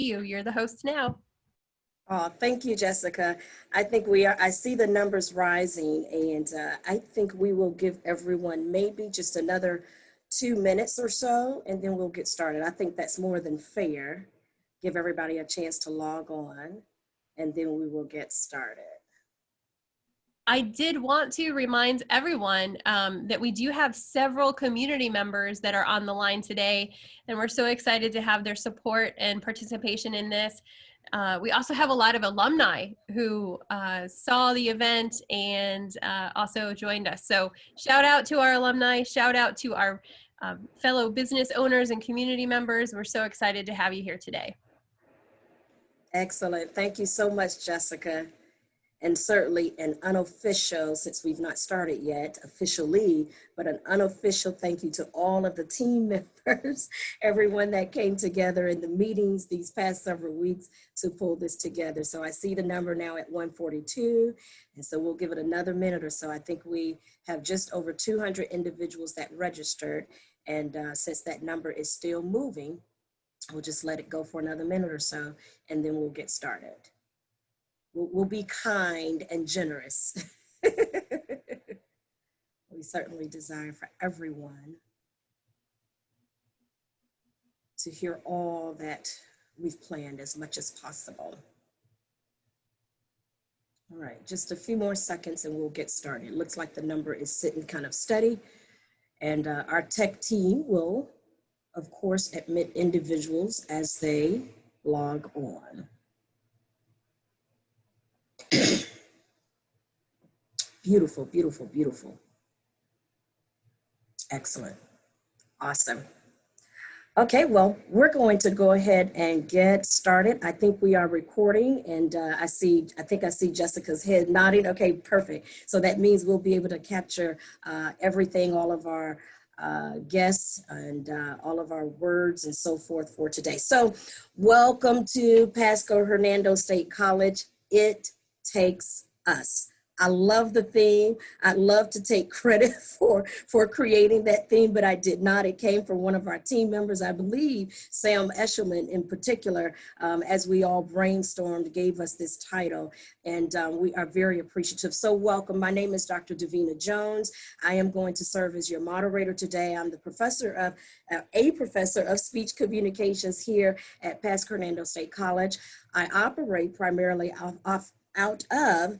You're the host now. Oh, thank you, Jessica. I think I see the numbers rising, and I think we will give everyone maybe just another 2 minutes or so, and then we'll get started. I think that's more than fair. Give everybody a chance to log on, and then we will get started. I did want to remind everyone that we do have several community members that are on the line today, and we're so excited to have their support and participation in this. We also have a lot of alumni who saw the event and also joined us. So shout out to our alumni, shout out to our fellow business owners and community members. We're so excited to have you here today. Excellent. Thank you so much, Jessica. And certainly an unofficial, since we've not started yet officially, but an unofficial thank you to all of the team members, everyone that came together in the meetings these past several weeks to pull this together. So I see the number now at 142, and so we'll give it another minute or so. I think we have just over 200 individuals that registered, and since that number is still moving, we'll just let it go for another minute or so, and then we'll get started. We'll be kind and generous. We certainly desire for everyone to hear all that we've planned as much as possible. All right, just a few more seconds and we'll get started. It looks like the number is sitting kind of steady, and our tech team will, of course, admit individuals as they log on. Beautiful, beautiful, beautiful. Excellent. Awesome. Okay, well, we're going to go ahead and get started. I think we are recording, and I think I see Jessica's head nodding. Okay, perfect. So that means we'll be able to capture everything, all of our guests and all of our words and so forth for today. So welcome to Pasco Hernando State College. It takes us. I love the theme. I'd love to take credit for creating that theme, but I did not. It came from one of our team members, I believe, Sam Eshelman in particular, as we all brainstormed, gave us this title, and we are very appreciative. So welcome. My name is Dr. Davina Jones. I am going to serve as your moderator today. I'm the professor of speech communications here at Pasco Hernando State College. I operate primarily out of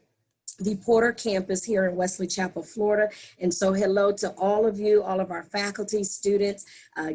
the Porter campus here in Wesley Chapel, Florida. And so hello to all of you, all of our faculty, students,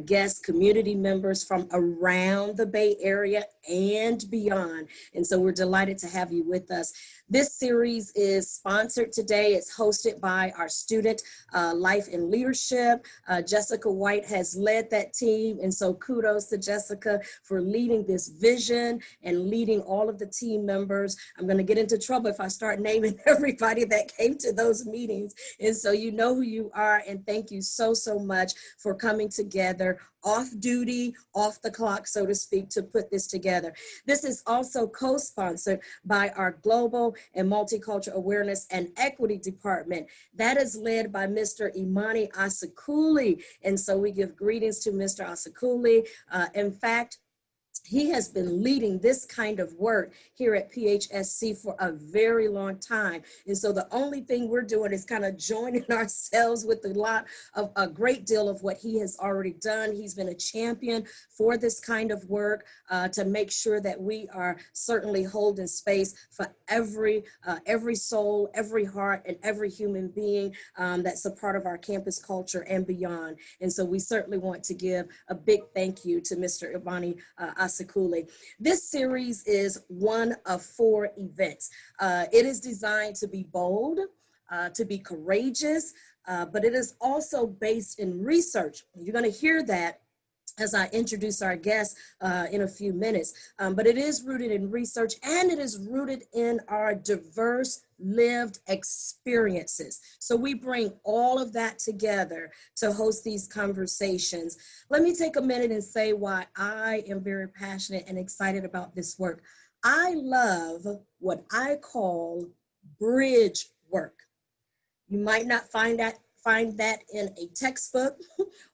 guests, community members from around the Bay Area and beyond. And so we're delighted to have you with us. This series is sponsored today. It's hosted by our student, Life and Leadership. Jessica White has led that team. And so kudos to Jessica for leading this vision and leading all of the team members. I'm gonna get into trouble if I start naming everybody that came to those meetings. And so you know who you are, and thank you so, so much for coming together off duty, off the clock, so to speak, to put this together. This is also co-sponsored by our Global and Multicultural Awareness and Equity Department. That is led by Mr. Imani Asakuli. And so we give greetings to Mr. Asakuli. In fact, he has been leading this kind of work here at PHSC for a very long time. And so the only thing we're doing is kind of joining ourselves with a great deal of what he has already done. He's been a champion for this kind of work to make sure that we are certainly holding space for every soul, every heart, and every human being that's a part of our campus culture and beyond. And so we certainly want to give a big thank you to Mr. Imani Asakuli. This series is one of 4 events. It is designed to be bold, to be courageous, but it is also based in research. You're going to hear that as I introduce our guests in a few minutes. But it is rooted in research, and it is rooted in our diverse lived experiences. So we bring all of that together to host these conversations. Let me take a minute and say why I am very passionate and excited about this work. I love what I call bridge work. You might not find find that in a textbook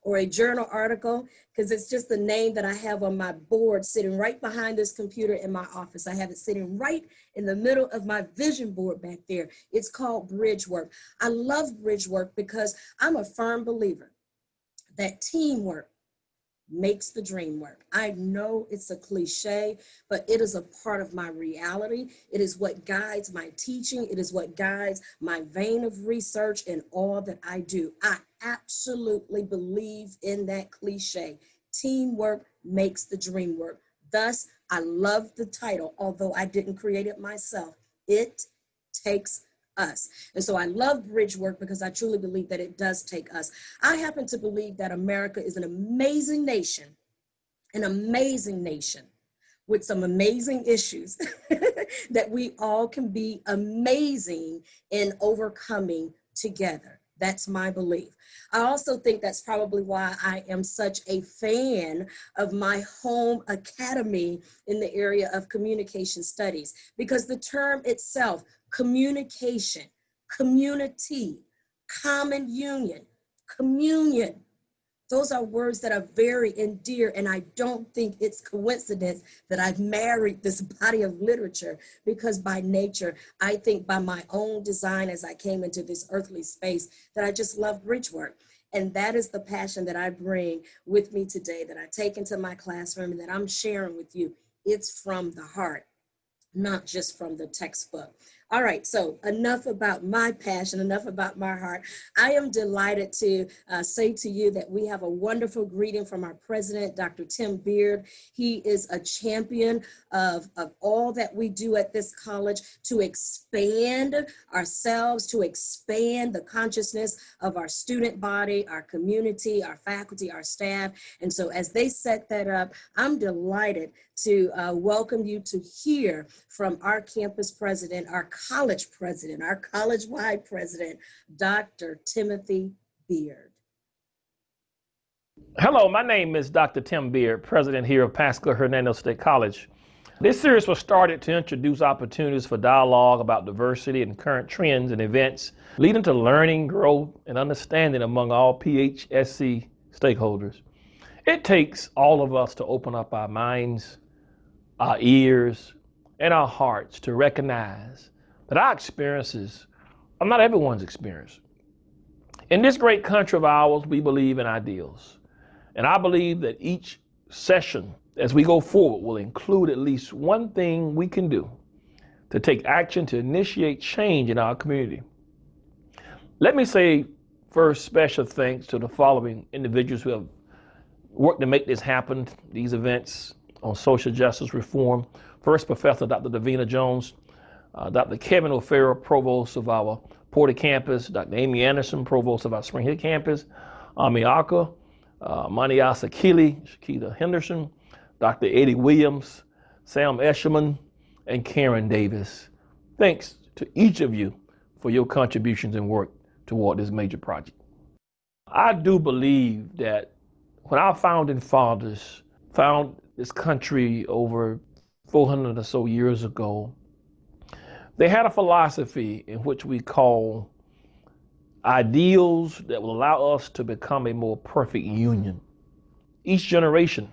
or a journal article, because it's just the name that I have on my board sitting right behind this computer in my office. I have it sitting right in the middle of my vision board back there. It's called bridge work. I love bridge work because I'm a firm believer that teamwork makes the dream work. I know it's a cliche, but it is a part of my reality. It is what guides my teaching. It is what guides my vein of research and all that I do. I absolutely believe in that cliche. Teamwork makes the dream work. Thus, I love the title, although I didn't create it myself. It takes us. And so I love bridge work because I truly believe that it does take us. I happen to believe that America is an amazing nation with some amazing issues that we all can be amazing in overcoming together. That's my belief. I also think that's probably why I am such a fan of my home academy in the area of communication studies, because the term itself, communication, community, common union, communion, those are words that are very endear, and I don't think it's coincidence that I've married this body of literature, because by nature, I think by my own design as I came into this earthly space, that I just love bridge work. And that is the passion that I bring with me today, that I take into my classroom and that I'm sharing with you. It's from the heart, not just from the textbook. All right, so enough about my passion, enough about my heart. I am delighted to say to you that we have a wonderful greeting from our president, Dr. Tim Beard. He is a champion of all that we do at this college to expand ourselves, to expand the consciousness of our student body, our community, our faculty, our staff. And so as they set that up, I'm delighted to welcome you to hear from our campus president, our college-wide president, Dr. Timothy Beard. Hello, my name is Dr. Tim Beard, president here of Pasco, Hernando State College. This series was started to introduce opportunities for dialogue about diversity and current trends and events, leading to learning, growth, and understanding among all PHSC stakeholders. It takes all of us to open up our minds, our ears, and our hearts to recognize that our experiences are not everyone's experience. In this great country of ours, we believe in ideals. And I believe that each session as we go forward will include at least one thing we can do to take action to initiate change in our community. Let me say first special thanks to the following individuals who have worked to make this happen, these events on social justice reform. First, Professor Dr. Davina Jones, Dr. Kevin O'Farrell, Provost of our Porter campus, Dr. Amy Anderson, Provost of our Spring Hill campus, Ami Aka, Maniasa Keeley, Shakita Henderson, Dr. Eddie Williams, Sam Eshelman, and Karen Davis. Thanks to each of you for your contributions and work toward this major project. I do believe that when our founding fathers found this country over 400 or so years ago, they had a philosophy in which we call ideals that will allow us to become a more perfect union. Each generation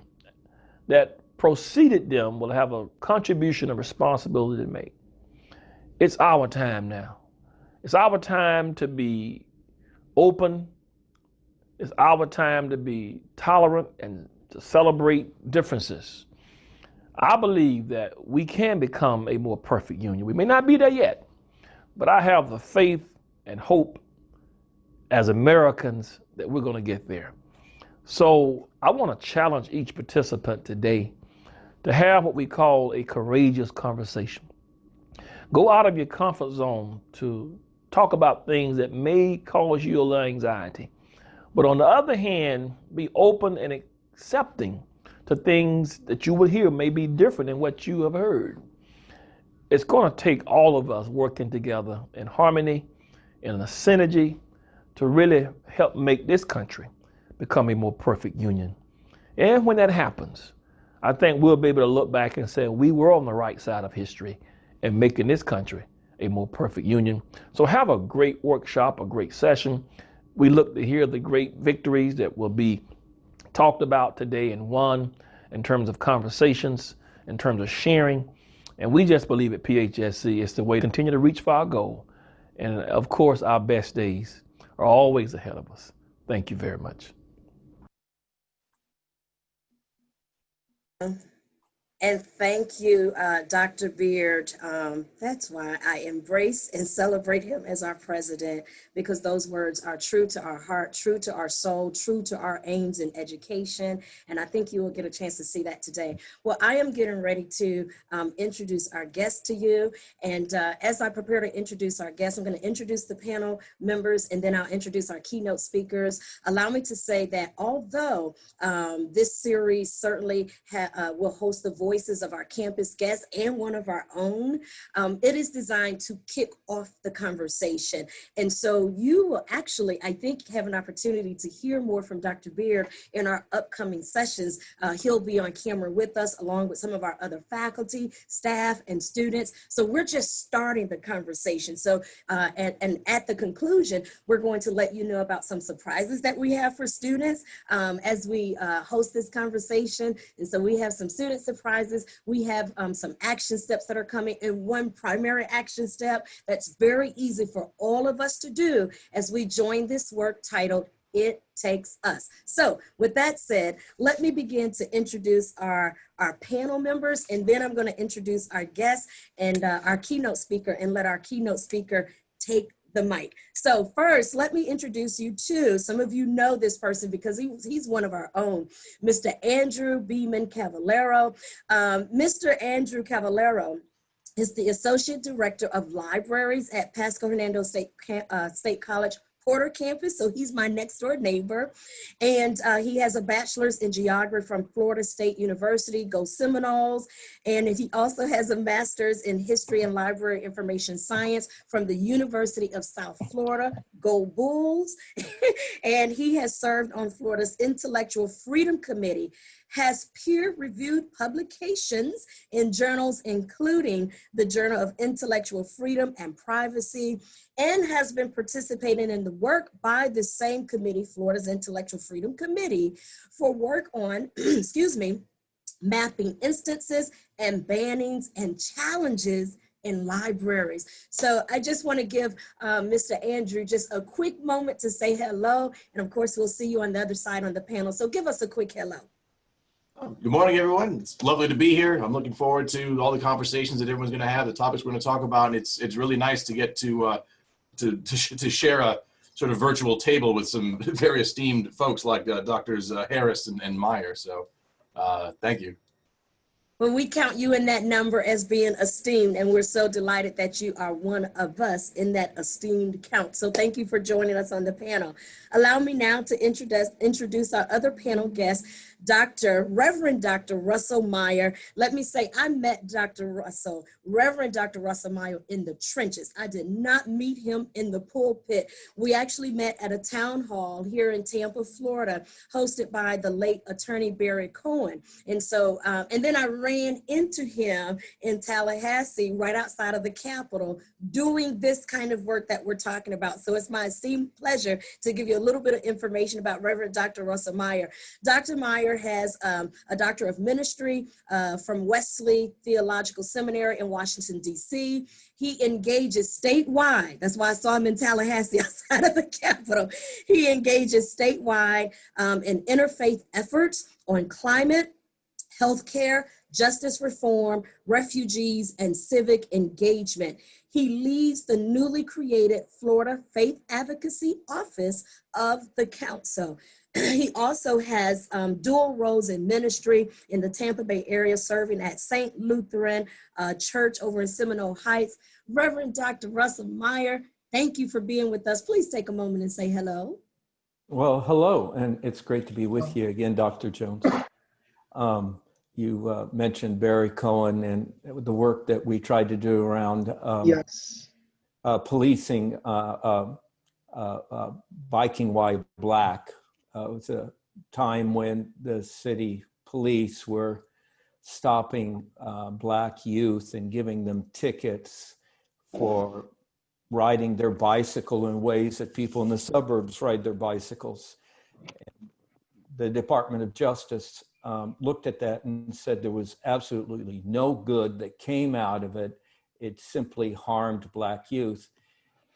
that preceded them will have a contribution and responsibility to make. It's our time now. It's our time to be open. It's our time to be tolerant and to celebrate differences. I believe that we can become a more perfect union. We may not be there yet, but I have the faith and hope as Americans that we're going to get there. So I want to challenge each participant today to have what we call a courageous conversation. Go out of your comfort zone to talk about things that may cause you a little anxiety. But on the other hand, be open and accepting to things that you will hear may be different than what you have heard. It's going to take all of us working together in harmony, in a synergy, to really help make this country become a more perfect union. And when that happens, I think we'll be able to look back and say we were on the right side of history in making this country a more perfect union. So have a great workshop, a great session. We look to hear the great victories that will be talked about today and won in terms of conversations, in terms of sharing. And we just believe at PHSC it's the way to continue to reach for our goal. And of course, our best days are always ahead of us. Thank you very much. And thank you, Dr. Beard. That's why I embrace and celebrate him as our president, because those words are true to our heart, true to our soul, true to our aims in education. And I think you will get a chance to see that today. Well, I am getting ready to introduce our guest to you. And as I prepare to introduce our guest, I'm going to introduce the panel members, and then I'll introduce our keynote speakers. Allow me to say that although this series certainly will host the voices of our campus guests and one of our own, it is designed to kick off the conversation. And so you will actually, I think, have an opportunity to hear more from Dr. Beard in our upcoming sessions. He'll be on camera with us along with some of our other faculty, staff, and students. So we're just starting the conversation. So, and at the conclusion, we're going to let you know about some surprises that we have for students as we host this conversation. And so we have some student surprises. We have some action steps that are coming, and one primary action step that's very easy for all of us to do as we join this work titled It Takes Us. So with that said, let me begin to introduce our panel members, and then I'm going to introduce our guests and our keynote speaker, and let our keynote speaker take the mic. So first, let me introduce you to, some of you know this person because he's one of our own, Mr. Andrew Beman-Cavallaro. Mr. Andrew Cavallaro is the Associate Director of Libraries at Pasco Hernando State College Porter campus, so he's my next door neighbor. And he has a bachelor's in geography from Florida State University, go Seminoles. And he also has a master's in history and library information science from the University of South Florida, go Bulls. And he has served on Florida's Intellectual Freedom Committee, has peer-reviewed publications in journals, including the Journal of Intellectual Freedom and Privacy, and has been participating in the work by the same committee, Florida's Intellectual Freedom Committee, for work on, excuse me, mapping instances and bannings and challenges in libraries. So I just want to give Mr. Andrew just a quick moment to say hello. And of course, we'll see you on the other side on the panel. So give us a quick hello. Good morning, everyone. It's lovely to be here. I'm looking forward to all the conversations that everyone's going to have, the topics we're going to talk about. And it's really nice to get to share a sort of virtual table with some very esteemed folks like Doctors Harris and Meyer. So thank you. Well, we count you in that number as being esteemed, and we're so delighted that you are one of us in that esteemed count. So thank you for joining us on the panel. Allow me now to introduce our other panel guest, Reverend Dr. Russell Meyer. Let me say, I met Reverend Dr. Russell Meyer in the trenches. I did not meet him in the pulpit. We actually met at a town hall here in Tampa, Florida, hosted by the late attorney Barry Cohen. And so, and then I ran into him in Tallahassee, right outside of the Capitol, doing this kind of work that we're talking about. So it's my esteemed pleasure to give you a little bit of information about Reverend Dr. Russell Meyer. Dr. Meyer has a Doctor of Ministry from Wesley Theological Seminary in Washington, D.C. He engages statewide. That's why I saw him in Tallahassee outside of the Capitol. He engages statewide in interfaith efforts on climate, healthcare, justice reform, refugees, and civic engagement. He leads the newly created Florida Faith Advocacy Office of the Council. He also has dual roles in ministry in the Tampa Bay area, serving at St. Lutheran Church over in Seminole Heights. Reverend Dr. Russell Meyer, thank you for being with us. Please take a moment and say hello. Well, hello, and it's great to be with you again, Dr. Jones. You mentioned Barry Cohen and the work that we tried to do around policing Viking White Black. It was a time when the city police were stopping Black youth and giving them tickets for riding their bicycle in ways that people in the suburbs ride their bicycles. The Department of Justice looked at that and said there was absolutely no good that came out of it. It simply harmed Black youth.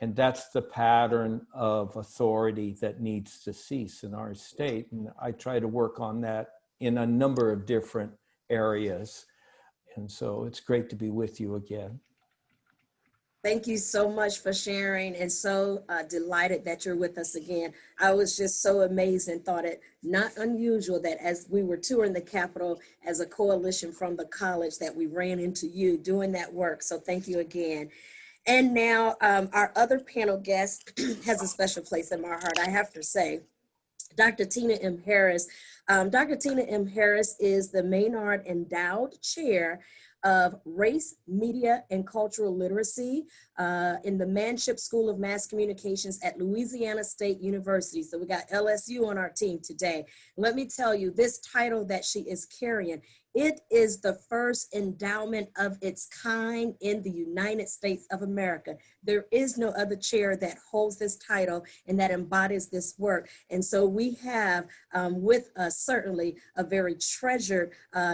And that's the pattern of authority that needs to cease in our state. And I try to work on that in a number of different areas. And so it's great to be with you again. Thank you so much for sharing, and so delighted that you're with us again. I was just so amazed and thought it not unusual that as we were touring the Capitol as a coalition from the college that we ran into you doing that work. So thank you again. And now our other panel guest has a special place in my heart, I have to say. Dr. Tina M. Harris. Dr. Tina M. Harris is the Maynard Endowed Chair of Race, Media, and Cultural Literacy in the Manship School of Mass Communications at Louisiana State University. So we got LSU on our team today. Let me tell you, this title that she is carrying, it is the first endowment of its kind in the United States of America. There is no other chair that holds this title and that embodies this work. And so we have with us certainly a very treasured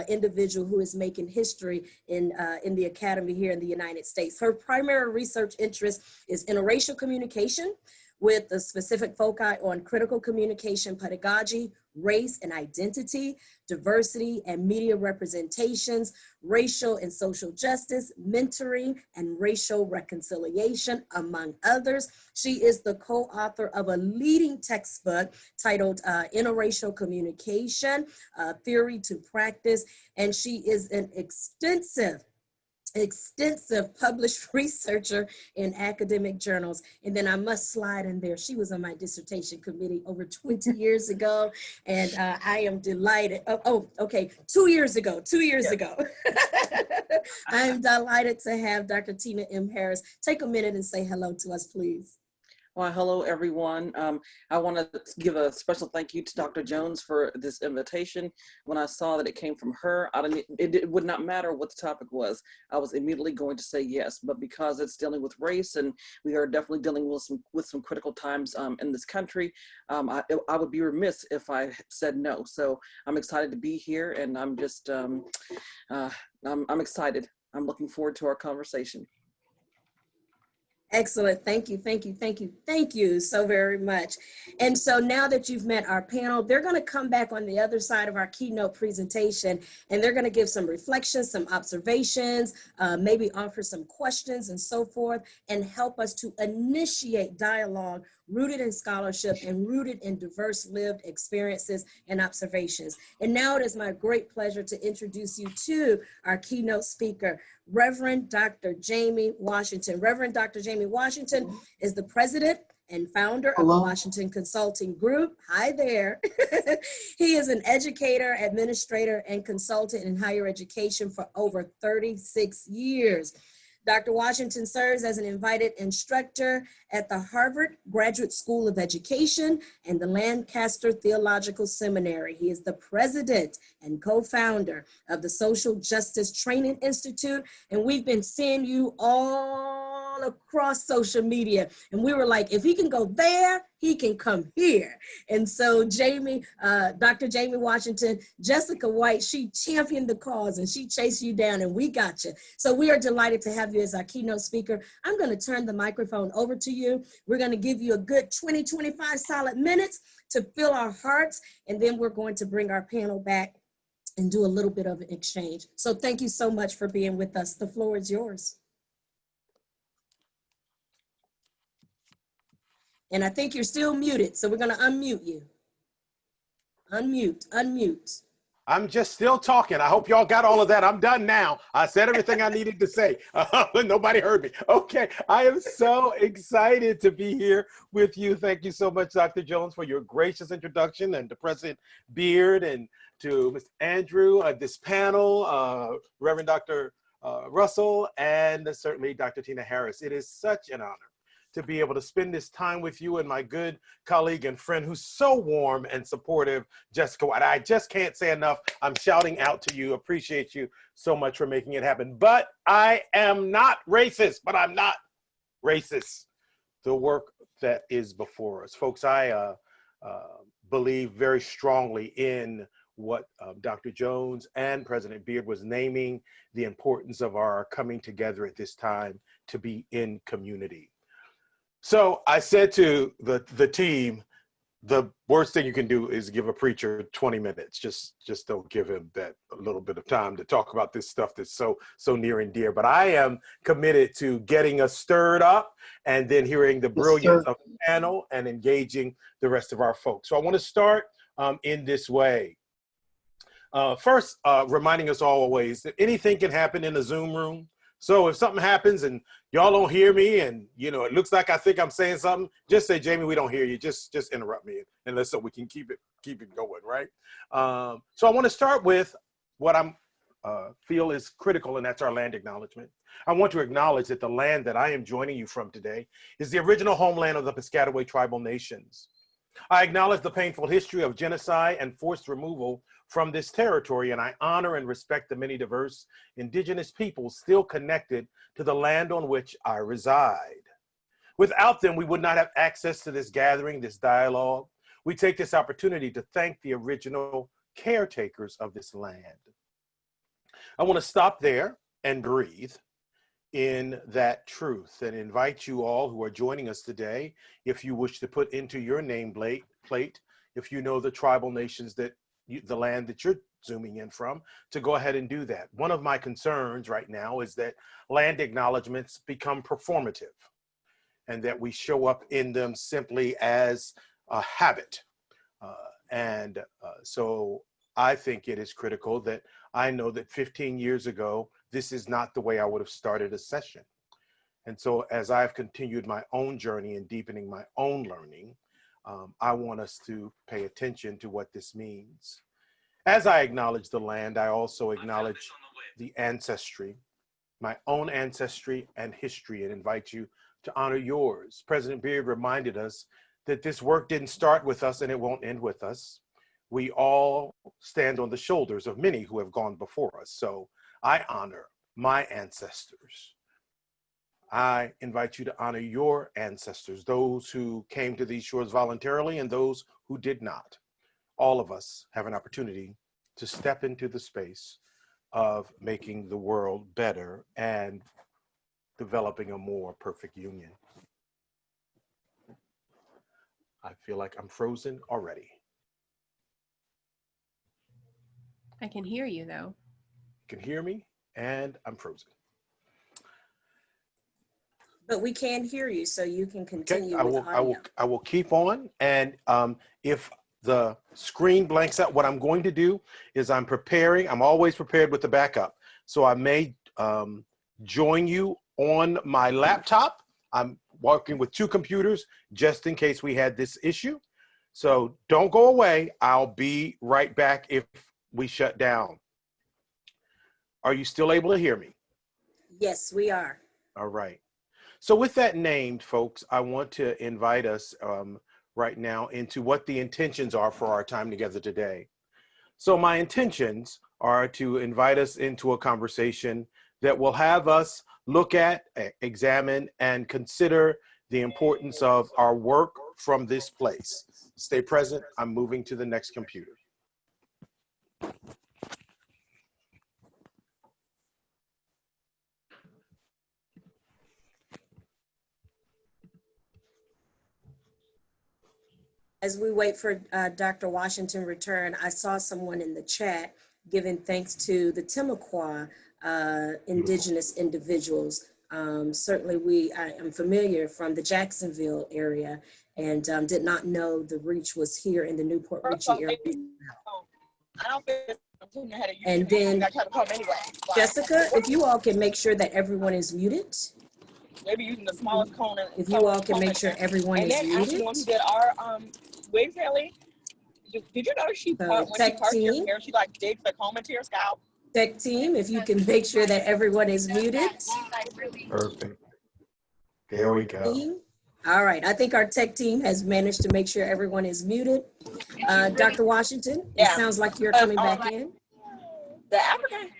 individual who is making history in the academy here in the United States. Her primary research interest is interracial communication, with a specific foci on critical communication pedagogy, race and identity, diversity and media representations, racial and social justice, mentoring, and racial reconciliation, among others. She is the co-author of a leading textbook titled Interracial Communication, Theory to Practice, and she is an extensive published researcher in academic journals. And then I must slide in there, she was on my dissertation committee over 20 years ago, and I am delighted. Okay, 2 years ago. I am delighted to have Dr. Tina M. Harris. Take a minute and say hello to us, please. Well, hello, everyone. I want to give a special thank you to Dr. Jones for this invitation. When I saw that it came from her, it would not matter what the topic was. I was immediately going to say yes, but because it's dealing with race and we are definitely dealing with some critical times in this country, I would be remiss if I said no. So I'm excited to be here, and I'm just, I'm excited. I'm looking forward to our conversation. Excellent. Thank you so very much. And so now that you've met our panel, they're going to come back on the other side of our keynote presentation, and they're going to give some reflections, some observations, maybe offer some questions and so forth, and help us to initiate dialogue rooted in scholarship and rooted in diverse lived experiences and observations. And now it is my great pleasure to introduce you to our keynote speaker, Reverend Dr. Jamie Washington. Reverend Dr. Jamie Washington is the president and founder of the Washington Consulting Group. Hi there. He is an educator, administrator, and consultant in higher education for over 36 years. Dr. Washington serves as an invited instructor at the Harvard Graduate School of Education and the Lancaster Theological Seminary. He is the president and co-founder of the Social Justice Training Institute, and we've been seeing you all across social media, and we were like, if he can go there, he can come here. And so Jamie, Dr. Jamie Washington, Jessica White, she championed the cause and she chased you down, and we got you. So we are delighted to have you as our keynote speaker. I'm going to turn the microphone over to you. We're going to give you a good 20, 25 solid minutes to fill our hearts, and then we're going to bring our panel back and do a little bit of an exchange. So thank you so much for being with us. The floor is yours. And I think you're still muted, so we're going to unmute you. Unmute. I'm just still talking. I hope y'all got all of that. I'm done now. I said everything I needed to say. Nobody heard me. Okay, I am so excited to be here with you. Thank you so much, Dr. Jones, for your gracious introduction, and to President Beard, and to Mr. Andrew, this panel, Reverend Dr. Russell, and certainly Dr. Tina Harris. It is such an honor to be able to spend this time with you and my good colleague and friend who's so warm and supportive, Jessica White. I just can't say enough. I'm shouting out to you. Appreciate you so much for making it happen. But I am not racist, but I'm not racist. the work that is before us. Folks, I believe very strongly in what Dr. Jones and President Beard was naming, the importance of our coming together at this time to be in community. So I said to the team, the worst thing you can do is give a preacher 20 minutes. Just don't give him that a little bit of time to talk about this stuff that's so near and dear. But I am committed to getting us stirred up and then hearing the brilliance of the panel and engaging the rest of our folks. So I want to start in this way. First, reminding us always that anything can happen in a Zoom room. So if something happens and y'all don't hear me and, you know, it looks like I think I'm saying something, just say, Jamie, we don't hear you. Just interrupt me and let's so we can keep it going, right? So I want to start with what I'm feel is critical, and that's our land acknowledgement. I want to acknowledge that the land that I am joining you from today is the original homeland of the Piscataway tribal nations. I acknowledge the painful history of genocide and forced removal from this territory, and I honor and respect the many diverse indigenous peoples still connected to the land on which I reside. Without them, we would not have access to this gathering, this dialogue. We take this opportunity to thank the original caretakers of this land. I want to stop there and breathe in that truth and invite you all who are joining us today, if you wish to put into your nameplate, if you know the tribal nations that the land that you're zooming in from, to go ahead and do that. One of my concerns right now is that land acknowledgements become performative and that we show up in them simply as a habit. So I think it is critical that I know that 15 years ago, this is not the way I would have started a session. And so as I've continued my own journey in deepening my own learning, I want us to pay attention to what this means. As I acknowledge the land, I also acknowledge the ancestry, my own ancestry and history, and invite you to honor yours. President Beard reminded us that this work didn't start with us and it won't end with us. We all stand on the shoulders of many who have gone before us. So I honor my ancestors. I invite you to honor your ancestors, those who came to these shores voluntarily and those who did not. All of us have an opportunity to step into the space of making the world better and developing a more perfect union. I feel like I'm frozen already. I can hear you though. You can hear me and I'm frozen. But we can hear you, so you can continue Okay, with audio. I will keep on. And if the screen blanks out, what I'm going to do is I'm always prepared with the backup. So I may join you on my laptop. I'm working with two computers just in case we had this issue. So don't go away. I'll be right back if we shut down. Are you still able to hear me? Yes, we are. All right. So with that named, folks, I want to invite us right now into what the intentions are for our time together today. So my intentions are to invite us into a conversation that will have us look at, examine, and consider the importance of our work from this place. Stay present. I'm moving to the next computer. As we wait for Dr. Washington return, I saw someone in the chat giving thanks to the Timucua indigenous individuals. Certainly I am familiar from the Jacksonville area and did not know the reach was here in the Newport Richey area. And then Jessica, if you all can make sure that everyone is muted. Maybe using the smallest cone. If you all can make sure everyone is muted. And then when we did our wig Haley, did you notice she when she parts your hair, she like digs the comb into your scalp? Tech team, if you can make sure that everyone is muted. Perfect. There we go. All right, I think our tech team has managed to make sure everyone is muted. Dr. Washington, it sounds like you're coming back in. The African.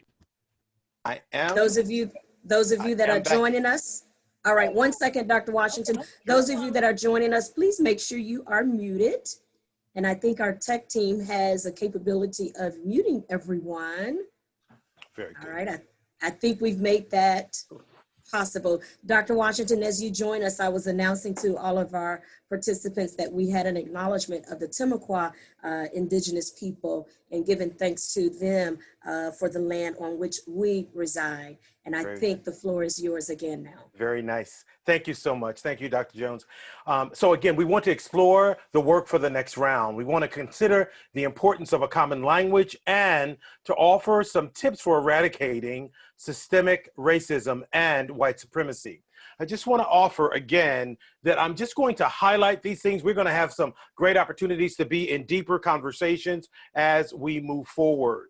I am. Those of you that are joining us, All right, 1 second, Dr. Washington. Those of you that are joining us, please make sure you are muted. And I think our tech team has a capability of muting everyone. Very good. All right, I think we've made that possible. Dr. Washington, as you join us, I was announcing to all of our participants that we had an acknowledgement of the Timucua indigenous people and giving thanks to them for the land on which we reside. And I think the floor is yours again now. Very nice. Thank you so much. Thank you, Dr. Jones. So again, we want to explore the work for the next round. We want to consider the importance of a common language and to offer some tips for eradicating systemic racism and white supremacy. I just want to offer again that I'm just going to highlight these things. We're going to have some great opportunities to be in deeper conversations as we move forward.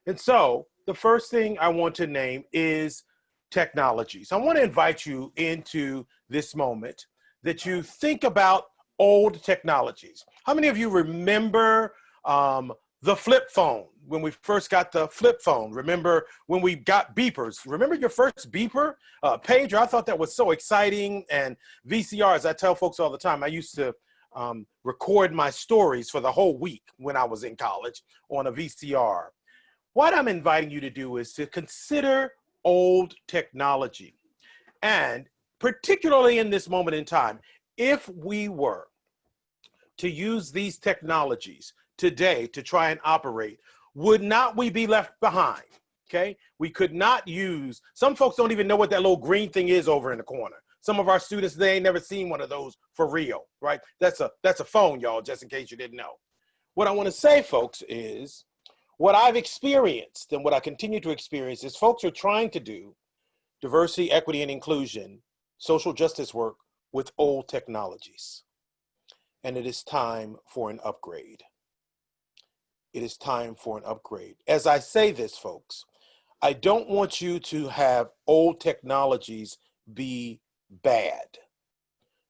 And so the first thing I want to name is technology. So I want to invite you into this moment that you think about old technologies. How many of you remember the flip phone? When we first got the flip phone, remember when we got beepers? Remember your first beeper? Pager, I thought that was so exciting. And VCRs, I tell folks all the time, I used to record my stories for the whole week when I was in college on a VCR. What I'm inviting you to do is to consider old technology. And particularly in this moment in time, if we were to use these technologies today to try and operate, would not we be left behind? Okay, we could not use, some folks don't even know what that little green thing is over in the corner. Some of our students, they ain't never seen one of those for real, right? That's a phone, y'all, just in case you didn't know. What I want to say, folks, is what I've experienced and what I continue to experience is folks are trying to do diversity, equity, and inclusion, social justice work with old technologies. And it is time for an upgrade. It is time for an upgrade. As I say this, folks, I don't want you to have old technologies be bad.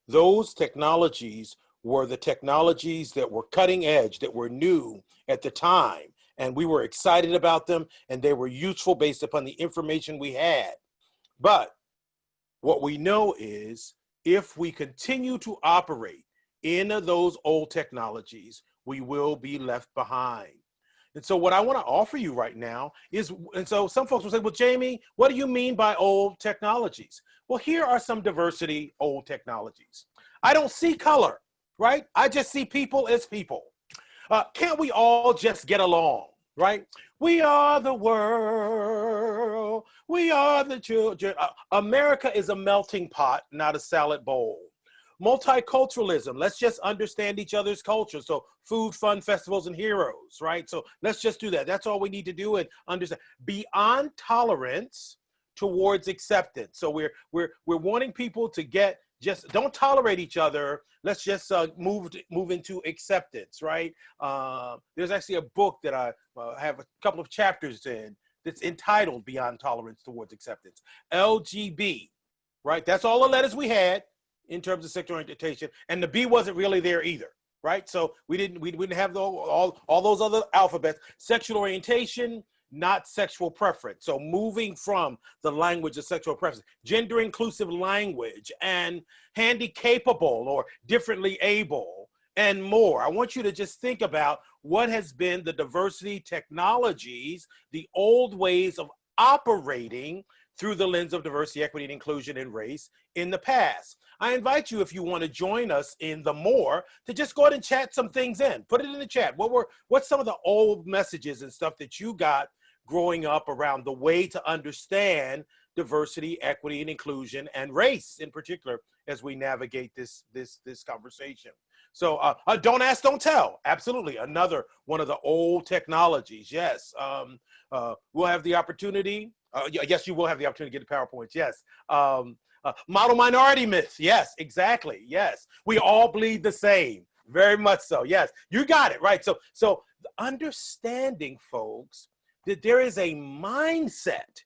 Those technologies were the technologies that were cutting edge, that were new at the time, and we were excited about them, and they were useful based upon the information we had. But what we know is if we continue to operate in those old technologies, we will be left behind. And so what I want to offer you right now is, and so some folks will say, well, Jamie, what do you mean by old technologies? Well, here are some diversity old technologies. I don't see color, right? I just see people as people. Can't we all just get along, right? We are the world. We are the children. America is a melting pot, not a salad bowl. Multiculturalism, let's just understand each other's culture. So food, fun, festivals, and heroes, right? So let's just do that. That's all we need to do and understand. Beyond tolerance towards acceptance. So we're wanting people to get, just don't tolerate each other. Let's just move into acceptance, right? There's actually a book that I have a couple of chapters in that's entitled Beyond Tolerance Towards Acceptance. LGB, right? That's all the letters we had in terms of sexual orientation, and the B wasn't really there either, right? So we didn't have all those other alphabets. Sexual orientation, not sexual preference. So moving from the language of sexual preference, gender inclusive language, and handicapable or differently able, and more. I want you to just think about what has been the diversity technologies, the old ways of operating through the lens of diversity, equity, and inclusion and race in the past. I invite you, if you want to join us in the more, to just go ahead and chat some things in. Put it in the chat. What's some of the old messages and stuff that you got growing up around the way to understand diversity, equity, and inclusion, and race in particular, as we navigate this conversation. So don't ask, don't tell. Absolutely, another one of the old technologies. Yes, we'll have the opportunity. Yes, you will have the opportunity to get the PowerPoints. Yes. Model minority myth. Yes, exactly. Yes. We all bleed the same. Very much so. Yes, you got it right. So understanding, folks, that there is a mindset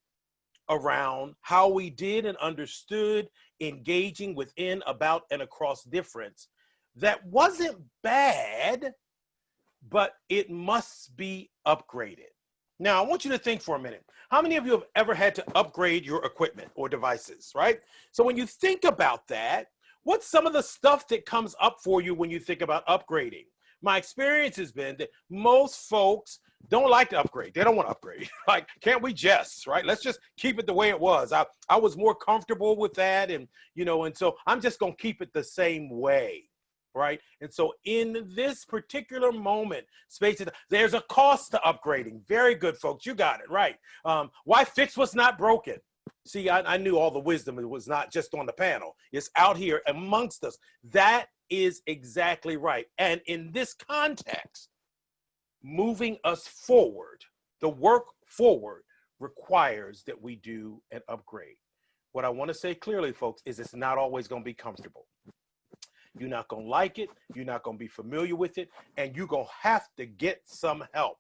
around how we did and understood engaging within, about, and across difference that wasn't bad, but it must be upgraded. Now, I want you to think for a minute. How many of you have ever had to upgrade your equipment or devices, right? So when you think about that, what's some of the stuff that comes up for you when you think about upgrading? My experience has been that most folks don't like to upgrade. They don't want to upgrade. Like, can't we just, right? Let's just keep it the way it was. I was more comfortable with that. And, you know, and so I'm just going to keep it the same way, right? And so in this particular moment, spaces, there's a cost to upgrading. Very good, folks. You got it, right. Why fix what's not broken? See, I knew all the wisdom. It was not just on the panel. It's out here amongst us. That is exactly right. And in this context, moving us forward, the work forward requires that we do an upgrade. What I want to say clearly, folks, is it's not always going to be comfortable. You're not going to like it. You're not going to be familiar with it. And you're going to have to get some help.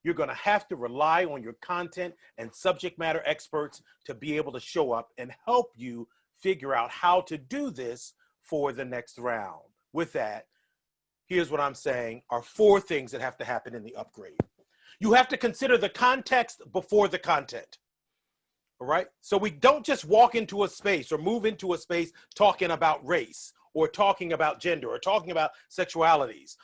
You're going to have to rely on your content and subject matter experts to be able to show up and help you figure out how to do this for the next round. With that, here's what I'm saying are 4 things that have to happen in the upgrade. You have to consider the context before the content. All right? So we don't just walk into a space or move into a space talking about race or talking about gender or talking about sexualities.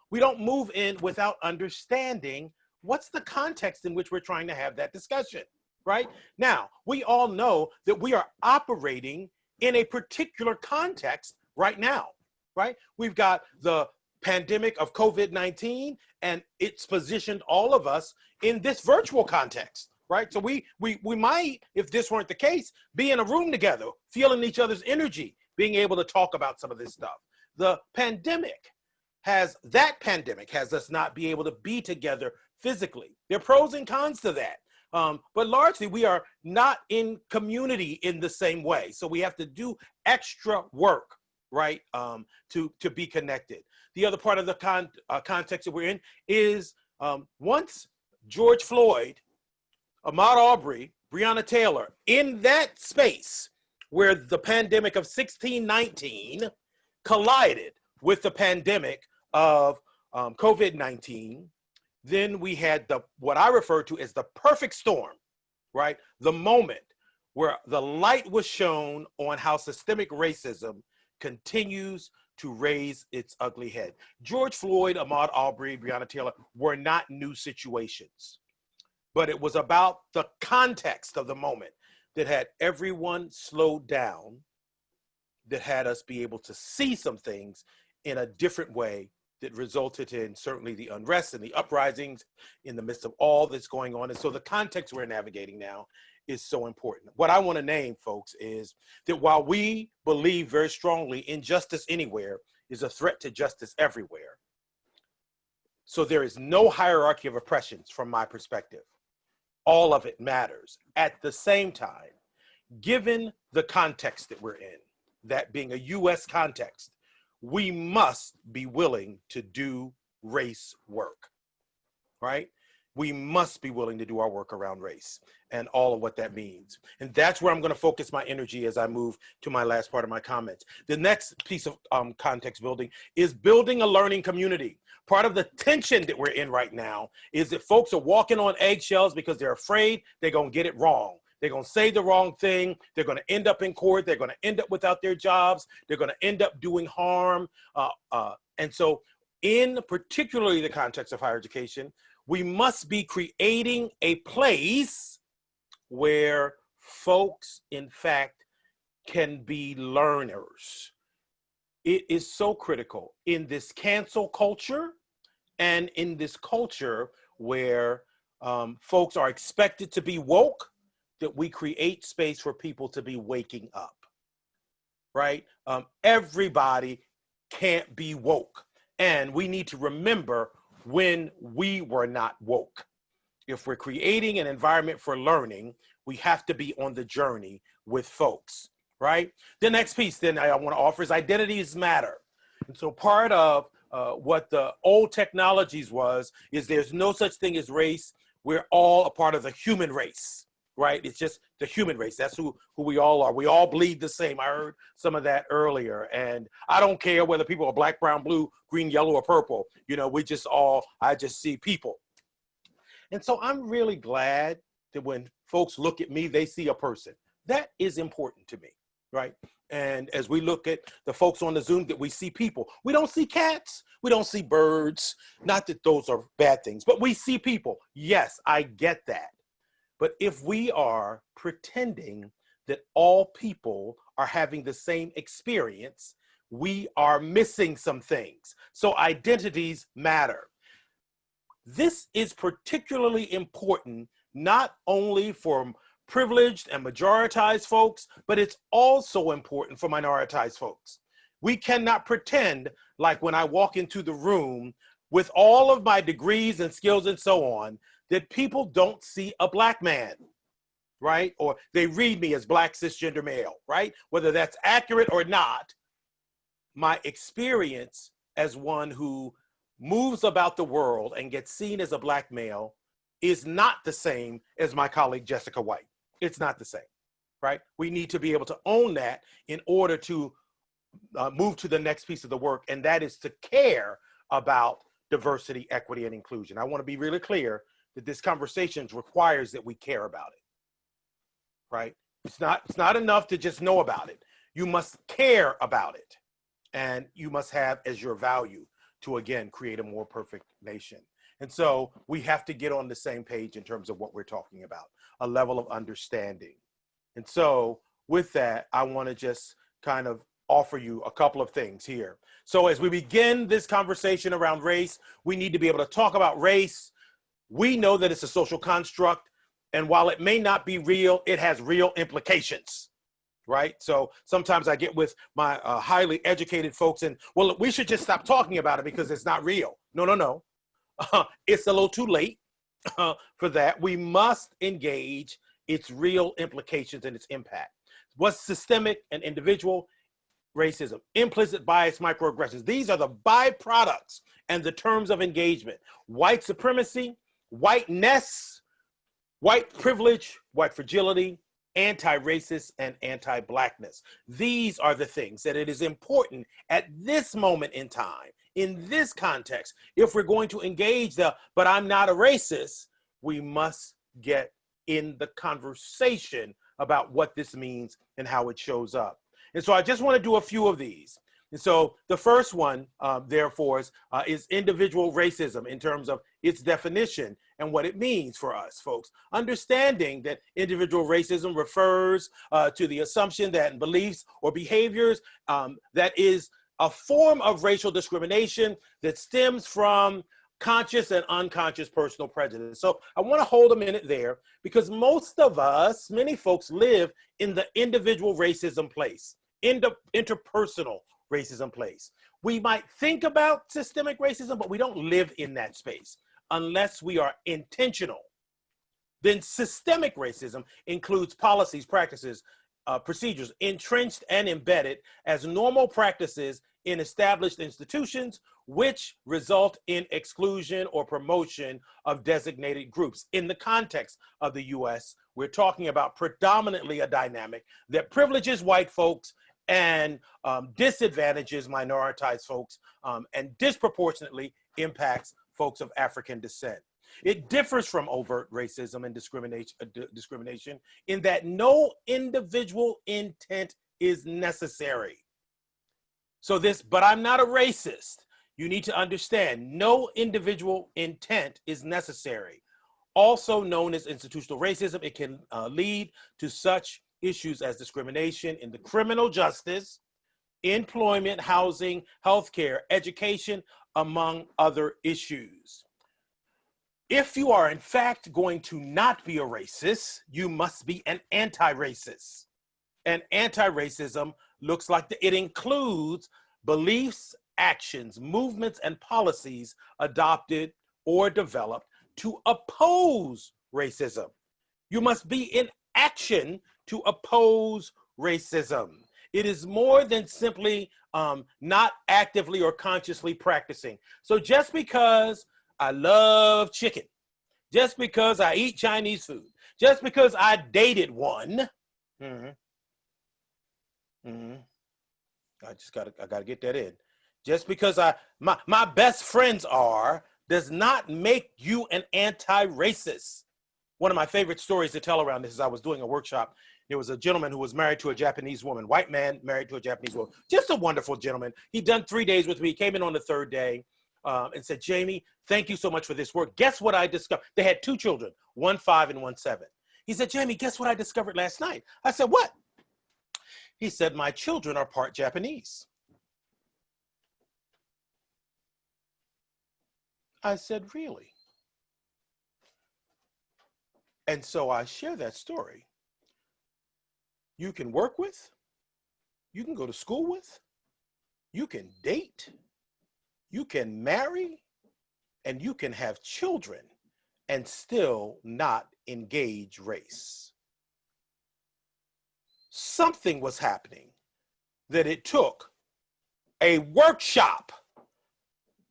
We don't move in without understanding what's the context in which we're trying to have that discussion, right? Now, we all know that we are operating in a particular context right now, right? We've got the pandemic of COVID-19, and it's positioned all of us in this virtual context, right? So we might, if this weren't the case, be in a room together, feeling each other's energy, being able to talk about some of this stuff. The pandemic has us not be able to be together physically. There are pros and cons to that. But largely we are not in community in the same way. So we have to do extra work, right, to be connected. The other part of the context that we're in is once George Floyd, Ahmaud Arbery, Breonna Taylor, in that space where the pandemic of 1619 collided with the pandemic of COVID-19, then we had what I refer to as the perfect storm, right? The moment where the light was shown on how systemic racism continues to raise its ugly head. George Floyd, Ahmaud Arbery, Breonna Taylor were not new situations, but it was about the context of the moment that had everyone slowed down, that had us be able to see some things in a different way that resulted in certainly the unrest and the uprisings in the midst of all that's going on. And so the context we're navigating now is so important. What I want to name, folks, is that while we believe very strongly in justice anywhere is a threat to justice everywhere. So there is no hierarchy of oppressions from my perspective. All of it matters. At the same time, given the context that we're in, that being a US context, we must be willing to do race work, right? We must be willing to do our work around race and all of what that means. And that's where I'm going to focus my energy as I move to my last part of my comments. The next piece of context building is building a learning community. Part of the tension that we're in right now is that folks are walking on eggshells because they're afraid they're going to get it wrong. They're going to say the wrong thing. They're going to end up in court. They're going to end up without their jobs. They're going to end up doing harm. And so in particularly the context of higher education, we must be creating a place where folks, in fact, can be learners. It is so critical in this cancel culture and in this culture where folks are expected to be woke, that we create space for people to be waking up, right? Everybody can't be woke. And we need to remember when we were not woke. If we're creating an environment for learning, we have to be on the journey with folks, right? The next piece then I want to offer is Identities Matter. And so part of what the old technologies is there's no such thing as race. We're all a part of the human race. Right? It's just the human race. That's who we all are. We all bleed the same. I heard some of that earlier. And I don't care whether people are black, brown, blue, green, yellow, or purple. You know, I just see people. And so I'm really glad that when folks look at me, they see a person. That is important to me, right? And as we look at the folks on the Zoom, that we see people. We don't see cats, we don't see birds, not that those are bad things, but we see people. Yes, I get that. But if we are pretending that all people are having the same experience, we are missing some things. So identities matter. This is particularly important, not only for privileged and majoritized folks, but it's also important for minoritized folks. We cannot pretend like when I walk into the room with all of my degrees and skills and so on, that people don't see a Black man, right? Or they read me as Black cisgender male, right? Whether that's accurate or not, my experience as one who moves about the world and gets seen as a Black male is not the same as my colleague Jessica White. It's not the same, right? We need to be able to own that in order to move to the next piece of the work, and that is to care about diversity, equity, and inclusion. I want to be really clear that this conversation requires that we care about it, right? It's not enough to just know about it. You must care about it, and you must have as your value to, again, create a more perfect nation. And so we have to get on the same page in terms of what we're talking about, a level of understanding. And so with that, I want to just kind of offer you a couple of things here. So as we begin this conversation around race, we need to be able to talk about race. We know that it's a social construct, and while it may not be real, it has real implications, right? So sometimes I get with my highly educated folks and, well, we should just stop talking about it because it's not real. No. It's a little too late for that. We must engage its real implications and its impact. What's systemic and individual? Racism, implicit bias, microaggressions. These are the byproducts and the terms of engagement. White supremacy, whiteness, white privilege, white fragility, anti-racist, and anti-Blackness. These are the things that it is important at this moment in time, in this context, if we're going to engage but I'm not a racist, we must get in the conversation about what this means and how it shows up. And so I just want to do a few of these. And so the first one, therefore, is individual racism in terms of its definition and what it means for us, folks. Understanding that individual racism refers to the assumption that beliefs or behaviors that is a form of racial discrimination that stems from conscious and unconscious personal prejudice. So I want to hold a minute there because most of us, many folks live in the individual racism place, interpersonal racism place. We might think about systemic racism, but we don't live in that space unless we are intentional. Then systemic racism includes policies, practices, procedures entrenched and embedded as normal practices in established institutions, which result in exclusion or promotion of designated groups. In the context of the US, we're talking about predominantly a dynamic that privileges white folks and disadvantages minoritized folks and disproportionately impacts folks of African descent. It differs from overt racism and discrimination in that no individual intent is necessary. So but I'm not a racist. You need to understand no individual intent is necessary. Also known as institutional racism, it can lead to such issues as discrimination in the criminal justice, employment, housing, healthcare, education, among other issues. If you are in fact going to not be a racist, you must be an anti-racist. And anti-racism looks like it includes beliefs, actions, movements, and policies adopted or developed to oppose racism. You must be in action to oppose racism. It is more than simply not actively or consciously practicing. So just because I love chicken, just because I eat Chinese food, just because I dated one, I gotta get that in. Just because my best friends are, does not make you an anti-racist. One of my favorite stories to tell around this is I was doing a workshop. There was a gentleman who was married to a Japanese woman, white man married to a Japanese woman, just a wonderful gentleman. He'd done 3 days with me, came in on the 3rd day and said, Jamie, thank you so much for this work. Guess what I discovered? They had 2 children, 1 5 and 1 7. He said, Jamie, guess what I discovered last night? I said, what? He said, my children are part Japanese. I said, really? And so I share that story. You can work with, you can go to school with, you can date, you can marry, and you can have children and still not engage race. Something was happening that it took a workshop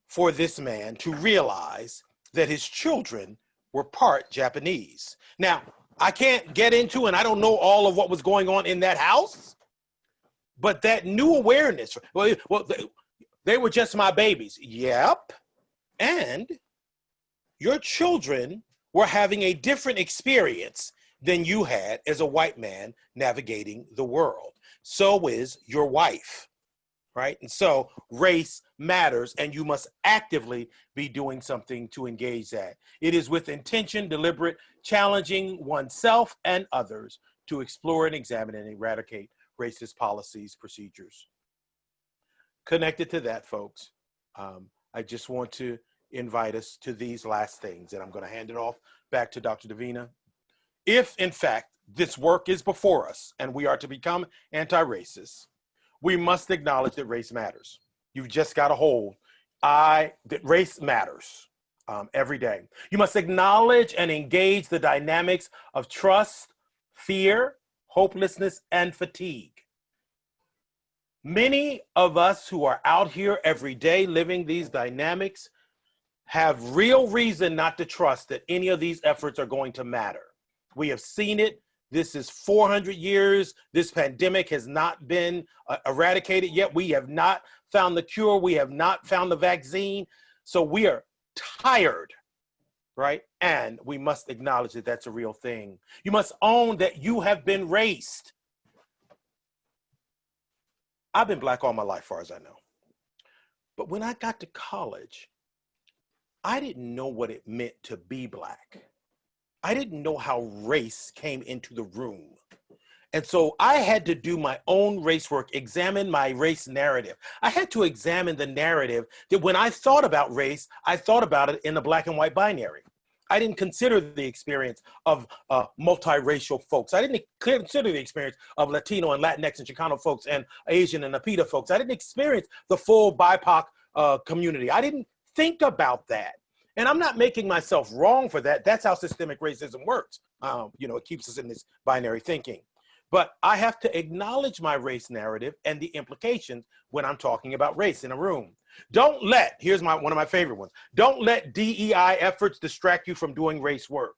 for this man to realize that his children were part Japanese. Now, I can't get into, and I don't know all of what was going on in that house, but that new awareness, well, they were just my babies. Yep. And your children were having a different experience than you had as a white man navigating the world. So is your wife, right? And so race matters, and you must actively be doing something to engage that. It is with intention, deliberate, challenging oneself and others to explore and examine and eradicate racist policies, procedures. Connected to that, folks, I just want to invite us to these last things, and I'm going to hand it off back to Dr. Davina. If, in fact, this work is before us and we are to become anti-racist, we must acknowledge that race matters. You've just got to hold that race matters every day. You must acknowledge and engage the dynamics of trust, fear, hopelessness, and fatigue. Many of us who are out here every day living these dynamics have real reason not to trust that any of these efforts are going to matter. We have seen it. This is 400 years. This pandemic has not been eradicated yet. We have not found the cure. We have not found the vaccine. So we are tired, right? And we must acknowledge that that's a real thing. You must own that you have been raced. I've been Black all my life, as far as I know. But when I got to college, I didn't know what it meant to be Black. I didn't know how race came into the room. And so I had to do my own race work, examine my race narrative. I had to examine the narrative that when I thought about race, I thought about it in the Black and white binary. I didn't consider the experience of multiracial folks. I didn't consider the experience of Latino and Latinx and Chicano folks and Asian and Apita folks. I didn't experience the full BIPOC community. I didn't think about that. And I'm not making myself wrong for that. That's how systemic racism works. It keeps us in this binary thinking. But I have to acknowledge my race narrative and the implications when I'm talking about race in a room. Don't let, here's one of my favorite ones, don't let DEI efforts distract you from doing race work.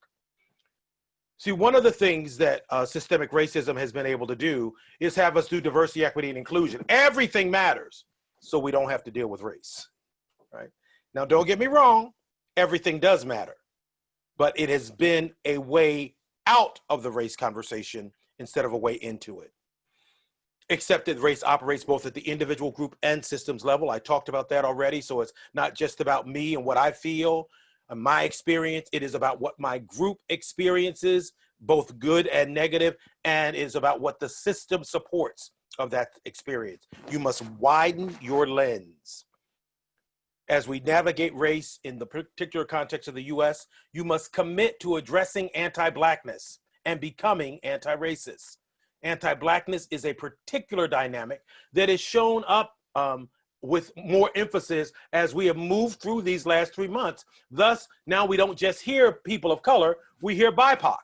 See, one of the things that systemic racism has been able to do is have us do diversity, equity, and inclusion. Everything matters, so we don't have to deal with race, right? Now, don't get me wrong. Everything does matter, but it has been a way out of the race conversation instead of a way into it. Except that race operates both at the individual, group, and systems level. I talked about that already, so it's not just about me and what I feel and my experience. It is about what my group experiences, both good and negative, and it is about what the system supports of that experience. You must widen your lens. As we navigate race in the particular context of the US, you must commit to addressing anti-Blackness and becoming anti-racist. Anti-Blackness is a particular dynamic that is shown up with more emphasis as we have moved through these last 3 months. Thus, now we don't just hear people of color, we hear BIPOC,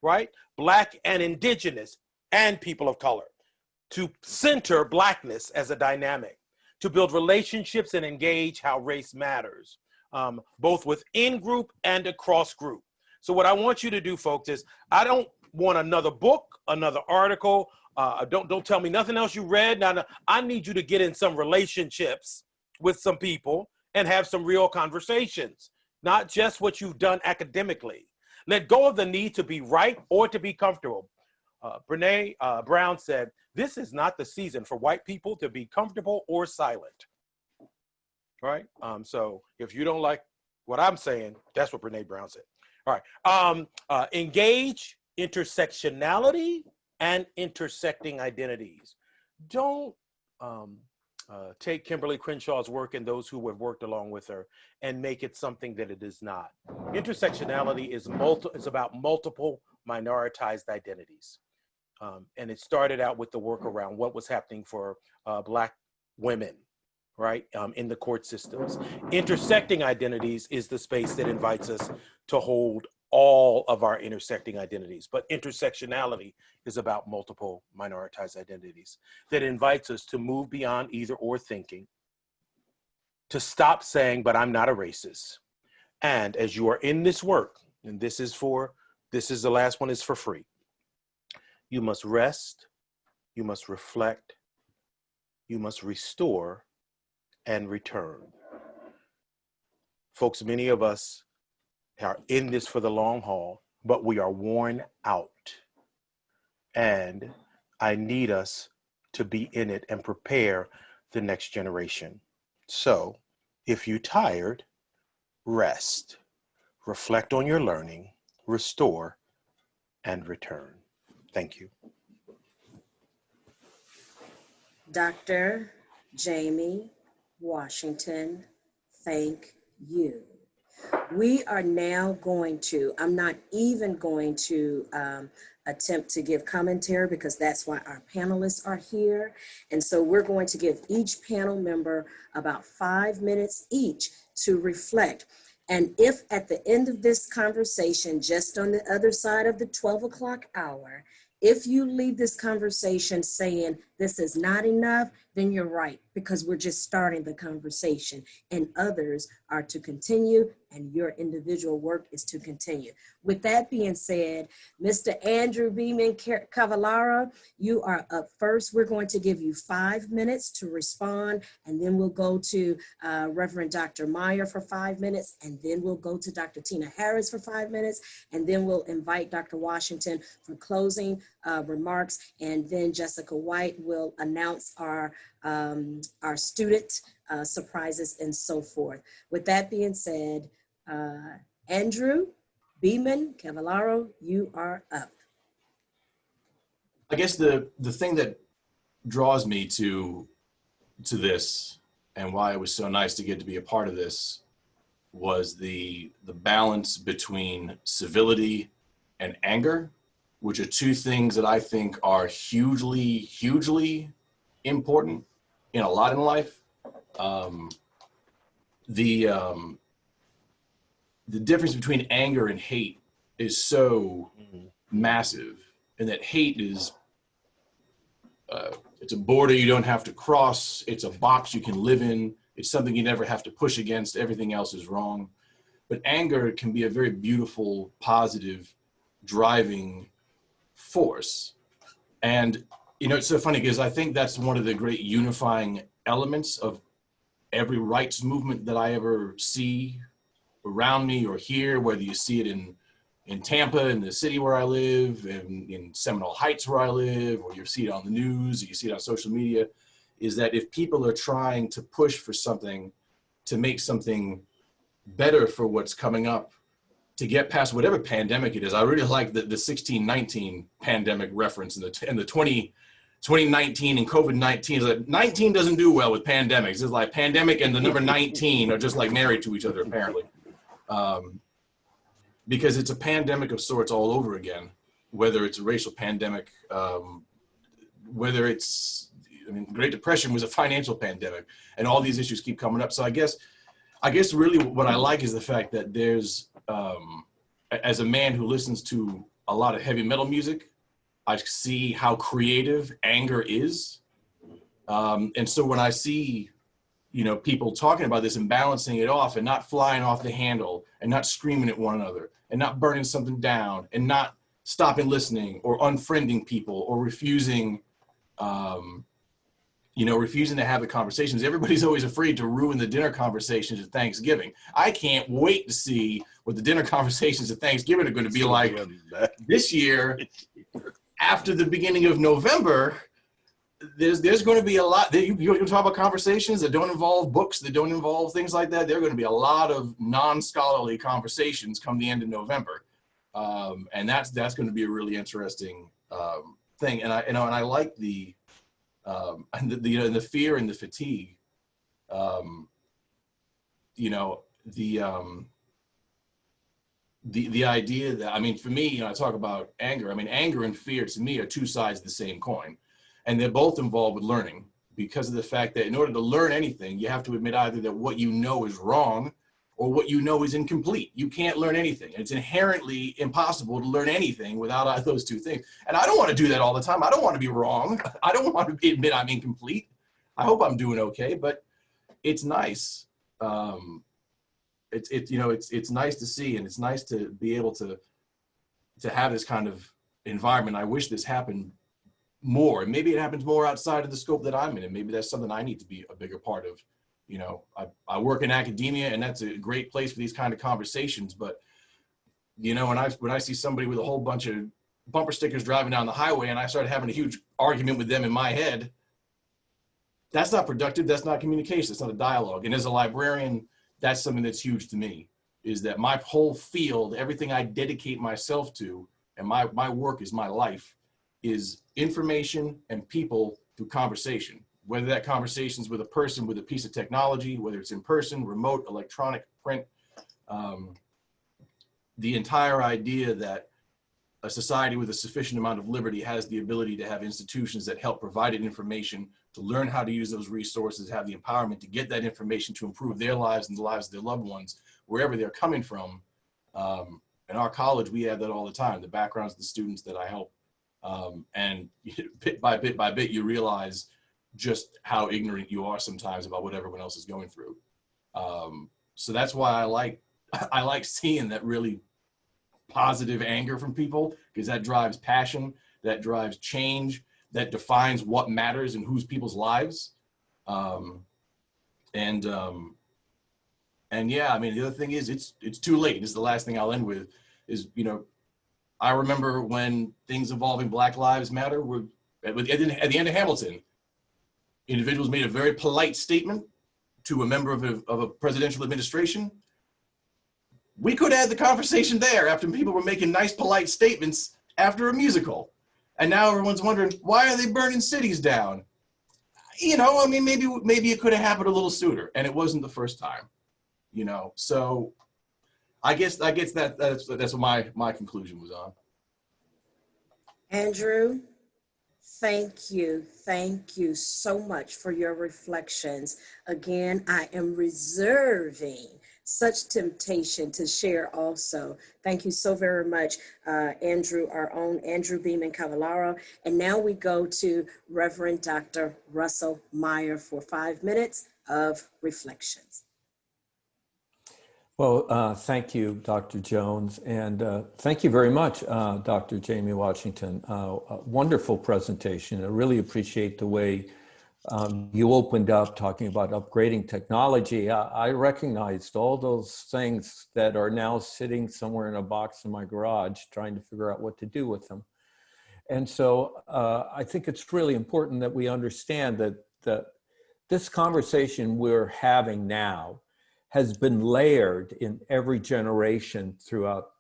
right? Black and Indigenous and people of color, to center Blackness as a dynamic, to build relationships and engage how race matters, both within group and across group. So what I want you to do, folks, is I don't want another book, another article. Don't tell me nothing else you read. Now, I need you to get in some relationships with some people and have some real conversations. not just what you've done academically. Let go of the need to be right or to be comfortable. Brene Brown said, this is not the season for white people to be comfortable or silent. Right? So if you don't like what I'm saying, that's what Brene Brown said. All right. Engage intersectionality and intersecting identities. Don't take Kimberly Crenshaw's work and those who have worked along with her and make it something that it is not. Intersectionality is about multiple minoritized identities. And it started out with the work around what was happening for Black women, right, in the court systems. Intersecting identities is the space that invites us to hold all of our intersecting identities. But intersectionality is about multiple minoritized identities that invites us to move beyond either or thinking, to stop saying, but I'm not a racist. And as you are in this work, and this is the last one is for free, you must rest, you must reflect, you must restore, and return. Folks, many of us are in this for the long haul, but we are worn out. And I need us to be in it and prepare the next generation. So if you're tired, rest, reflect on your learning, restore, and return. Thank you. Dr. Jamie Washington, thank you. We are now going to, I'm not even going to attempt to give commentary because that's why our panelists are here. And so we're going to give each panel member about 5 minutes each to reflect. And if at the end of this conversation, just on the other side of the 12 o'clock hour, if you leave this conversation saying this is not enough, then you're right, because we're just starting the conversation and others are to continue and your individual work is to continue. With that being said, Mr. Andrew Beman-Cavallaro, you are up first. We're going to give you 5 minutes to respond, and then we'll go to Reverend Dr. Meyer for 5 minutes, and then we'll go to Dr. Tina Harris for 5 minutes, and then we'll invite Dr. Washington for closing remarks, and then Jessica White will announce our student surprises and so forth. With that being said, Andrew Beman-Cavallaro, you are up. I guess the thing that draws me to this and why it was so nice to get to be a part of this was the balance between civility and anger, which are two things that I think are hugely, hugely important in a lot in life. The difference between anger and hate is so massive, and that hate is, it's a border you don't have to cross, it's a box you can live in, it's something you never have to push against, everything else is wrong. But anger can be a very beautiful, positive, driving force. And you know, it's so funny because I think that's one of the great unifying elements of every rights movement that I ever see around me or hear, whether you see it in Tampa, in the city where I live, and in Seminole Heights where I live, or you see it on the news, or you see it on social media, is that if people are trying to push for something, to make something better for what's coming up, to get past whatever pandemic it is. I really like the 1619 pandemic reference and the 2019 and COVID-19. Like 19 doesn't do well with pandemics. It's like pandemic and the number 19 are just like married to each other apparently. Because it's a pandemic of sorts all over again, whether it's a racial pandemic, whether it's, I mean, Great Depression was a financial pandemic, and all these issues keep coming up. So I guess really what I like is the fact that there's, as a man who listens to a lot of heavy metal music, I see how creative anger is. And so when I see, you know, people talking about this and balancing it off and not flying off the handle and not screaming at one another and not burning something down and not stopping listening or unfriending people or refusing refusing to have the conversations. Everybody's always afraid to ruin the dinner conversations at Thanksgiving. I can't wait to see what the dinner conversations at Thanksgiving are going to be like this year. After the beginning of November, there's going to be a lot. You talk about conversations that don't involve books, that don't involve things like that. There are going to be a lot of non-scholarly conversations come the end of November, and that's going to be a really interesting thing. And I like the fear and the fatigue. The idea that, I mean, for me, I talk about anger. I mean, anger and fear to me are two sides of the same coin, and they're both involved with learning, because of the fact that in order to learn anything, you have to admit either that what you know is wrong or what you know is incomplete. You can't learn anything. It's inherently impossible to learn anything without those two things. And I don't want to do that all the time. I don't want to be wrong. I don't want to admit I'm incomplete. I hope I'm doing okay, but it's nice. It's nice to see, and it's nice to be able to have this kind of environment. I wish this happened more, and maybe it happens more outside of the scope that I'm in, and maybe that's something I need to be a bigger part of. I work in academia, and that's a great place for these kind of conversations. But when I see somebody with a whole bunch of bumper stickers driving down the highway, and I start having a huge argument with them in my head, that's not productive. That's not communication. It's not a dialogue. And as a librarian, that's something that's huge to me, is that my whole field, everything I dedicate myself to, and my work is my life, is information and people through conversation. Whether that conversation is with a person with a piece of technology, whether it's in person, remote, electronic, print, the entire idea that a society with a sufficient amount of liberty has the ability to have institutions that help provide it information, to learn how to use those resources, have the empowerment to get that information to improve their lives and the lives of their loved ones, wherever they're coming from. In our college, we have that all the time, the backgrounds of the students that I help. And bit by bit, you realize just how ignorant you are sometimes about what everyone else is going through. So that's why I like seeing that really positive anger from people, because that drives passion, that drives change, that defines what matters in whose people's lives. And yeah, I mean, the other thing is it's too late. This is the last thing I'll end with is, I remember when things involving Black Lives Matter were at the end of Hamilton, individuals made a very polite statement to a member of a presidential administration. We could have had the conversation there after people were making nice, polite statements after a musical. And now everyone's wondering, why are they burning cities down? I mean, maybe it could have happened a little sooner, and it wasn't the first time, So I guess that's what my conclusion was on. Andrew, thank you so much for your reflections. Again, I am reserving such temptation to share also. Thank you so very much, Andrew, our own Andrew Beman-Cavallaro. And now we go to Reverend Dr. Russell Meyer for 5 minutes of reflections. Well, thank you, Dr. Jones, and thank you very much, Dr. Jamie Washington. A wonderful presentation. I really appreciate the way you opened up talking about upgrading technology. I recognized all those things that are now sitting somewhere in a box in my garage, trying to figure out what to do with them. And so I think it's really important that we understand that this conversation we're having now has been layered in every generation throughout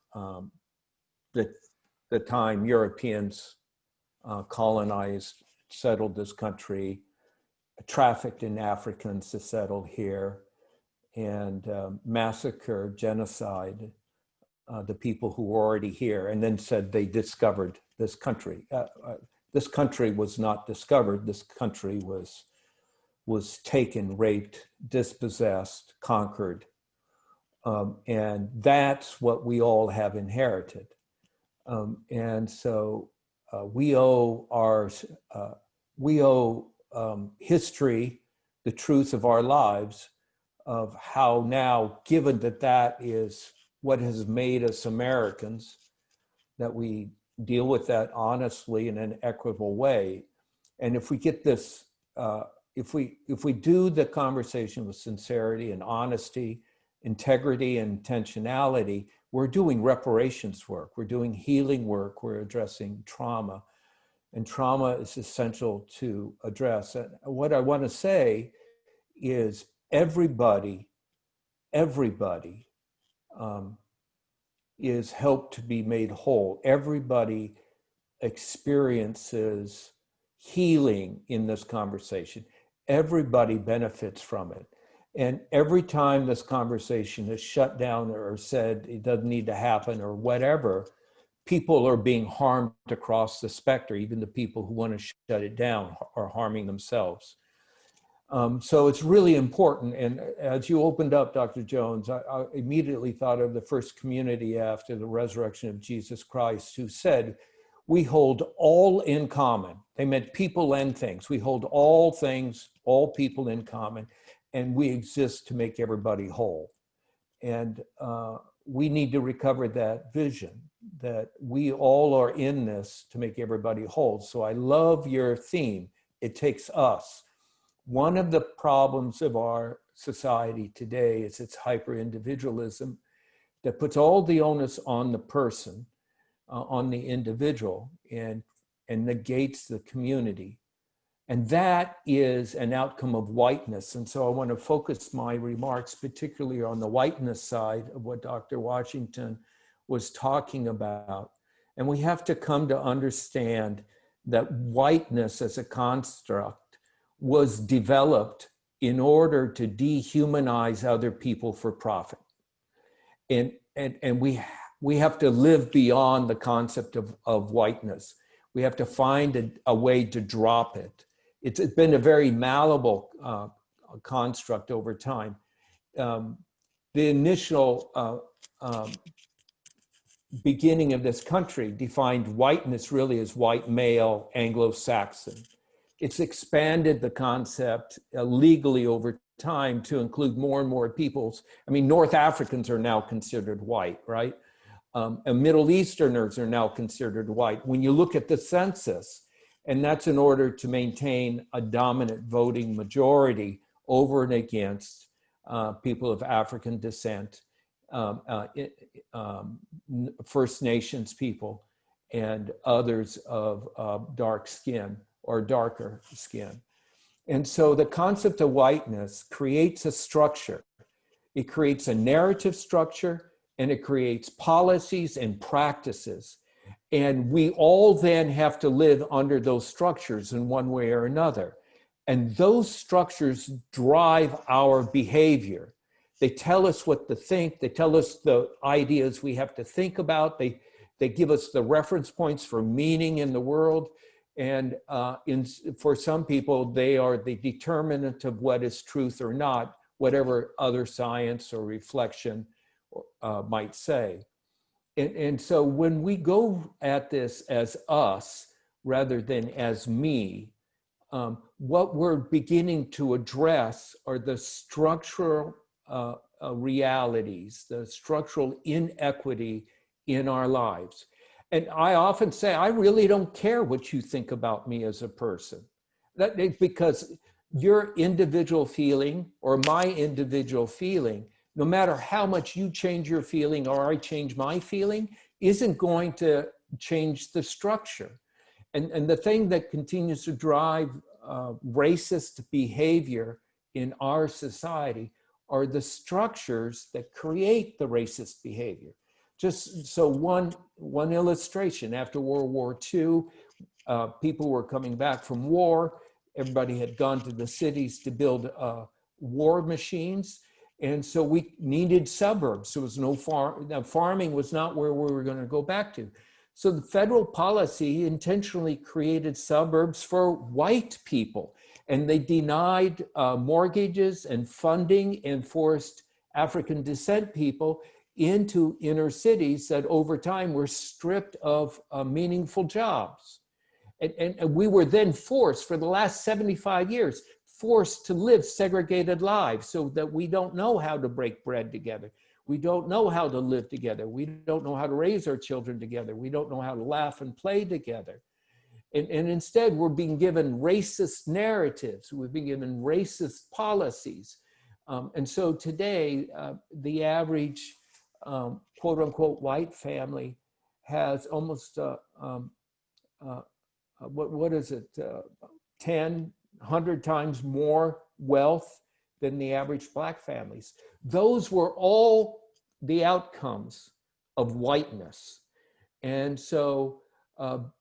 the time Europeans colonized, settled this country, trafficked in Africans to settle here, and massacre, genocide the people who were already here, and then said they discovered this country. This country was not discovered. This country was taken, raped, dispossessed, conquered. And that's what we all have inherited. And so we owe history, the truth of our lives, of how now, given that that is what has made us Americans, that we deal with that honestly in an equitable way. And if we get this if we do the conversation with sincerity and honesty, integrity and intentionality, we're doing reparations work, we're doing healing work, we're addressing trauma, and trauma is essential to address. And what I want to say is everybody is helped to be made whole. Everybody experiences healing in this conversation. Everybody benefits from it. And every time this conversation is shut down or said it doesn't need to happen or whatever, people are being harmed across the spectrum. Even the people who want to shut it down are harming themselves. So it's really important. And as you opened up, Dr. Jones, I immediately thought of the first community after the resurrection of Jesus Christ, who said, we hold all in common. They meant people and things. We hold all things, all people in common, and we exist to make everybody whole. And we need to recover that vision that we all are in this to make everybody whole. So I love your theme. It takes us. One of the problems of our society today is its hyper-individualism that puts all the onus on the person, on the individual, and negates the community. And that is an outcome of whiteness. And so I want to focus my remarks particularly on the whiteness side of what Dr. Washington was talking about. And we have to come to understand that whiteness as a construct was developed in order to dehumanize other people for profit. And we have to live beyond the concept of whiteness. We have to find a way to drop it. It's been a very malleable construct over time. The initial beginning of this country defined whiteness really as white male Anglo-Saxon. It's expanded the concept legally over time to include more and more peoples. I mean, North Africans are now considered white, right? And Middle Easterners are now considered white. When you look at the census, and that's in order to maintain a dominant voting majority over and against people of African descent, First Nations people, and others of dark skin or darker skin. And so the concept of whiteness creates a structure. It creates a narrative structure, and it creates policies and practices. And we all then have to live under those structures in one way or another. And those structures drive our behavior. They tell us what to think. They tell us the ideas we have to think about. They give us the reference points for meaning in the world. And for some people, they are the determinant of what is truth or not, whatever other science or reflection might say. And so when we go at this as us rather than as me, what we're beginning to address are the structural realities, the structural inequity in our lives. And I often say, I really don't care what you think about me as a person. Because your individual feeling or my individual feeling, no matter how much you change your feeling or I change my feeling, isn't going to change the structure. And the thing that continues to drive racist behavior in our society are the structures that create the racist behavior. Just so one illustration, after World War II, people were coming back from war. Everybody had gone to the cities to build war machines. And so we needed suburbs. There was no farming was not where we were going to go back to. So the federal policy intentionally created suburbs for white people. And they denied mortgages and funding and forced African descent people into inner cities that over time were stripped of meaningful jobs. And we were then forced, for the last 75 years, forced to live segregated lives so that we don't know how to break bread together. We don't know how to live together. We don't know how to raise our children together. We don't know how to laugh and play together. And instead, we're being given racist narratives. We're being given racist policies. And so today, the average quote unquote white family has almost, what is it, 10, 100 times more wealth than the average black families. Those were all the outcomes of whiteness. And so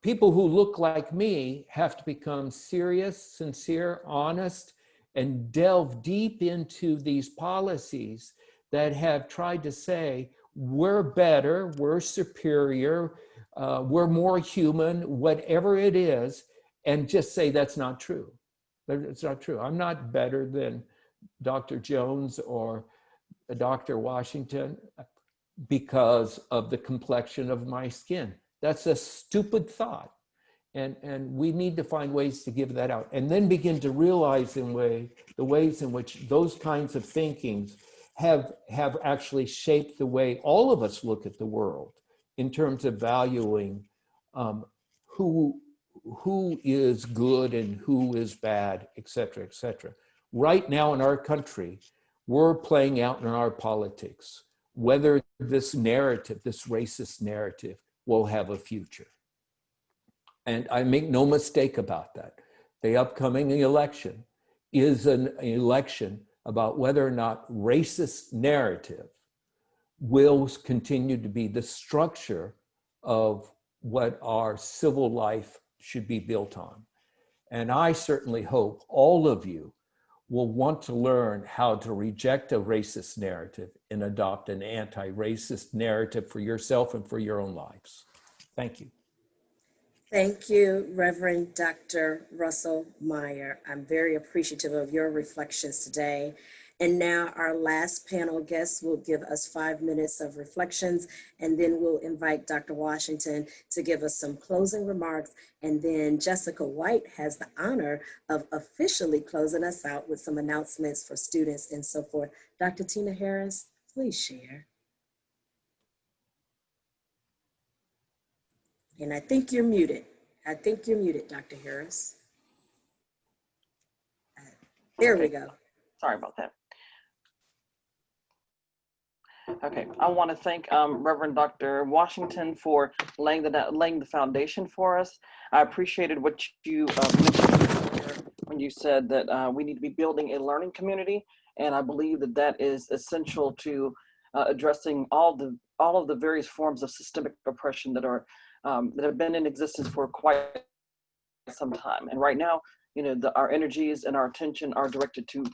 people who look like me have to become serious, sincere, honest, and delve deep into these policies that have tried to say, we're better, we're superior, we're more human, whatever it is, and just say that's not true. It's not true. I'm not better than Dr. Jones or Dr. Washington because of the complexion of my skin. That's a stupid thought. And we need to find ways to give that out and then begin to realize the ways in which those kinds of thinkings have actually shaped the way all of us look at the world in terms of valuing who is good and who is bad, et cetera, et cetera. Right now in our country, we're playing out in our politics whether this narrative, this racist narrative, will have a future. And I make no mistake about that. The upcoming election is an election about whether or not racist narrative will continue to be the structure of what our civil life should be built on. And I certainly hope all of you will want to learn how to reject a racist narrative and adopt an anti-racist narrative for yourself and for your own lives. Thank you. Thank you, Reverend Dr. Russell Meyer. I'm very appreciative of your reflections today. And now our last panel guest will give us 5 minutes of reflections, and then we'll invite Dr. Washington to give us some closing remarks. And then Jessica White has the honor of officially closing us out with some announcements for students and so forth. Dr. Tina Harris, please share. And I think you're muted. I think you're muted, Dr. Harris. There we go. Sorry about that. Okay, I want to thank Reverend Dr. Washington for laying the foundation for us. I appreciated what you mentioned when you said that we need to be building a learning community, and I believe that that is essential to addressing all of the various forms of systemic oppression that are that have been in existence for quite some time. And right now, you know, our energies and our attention are directed to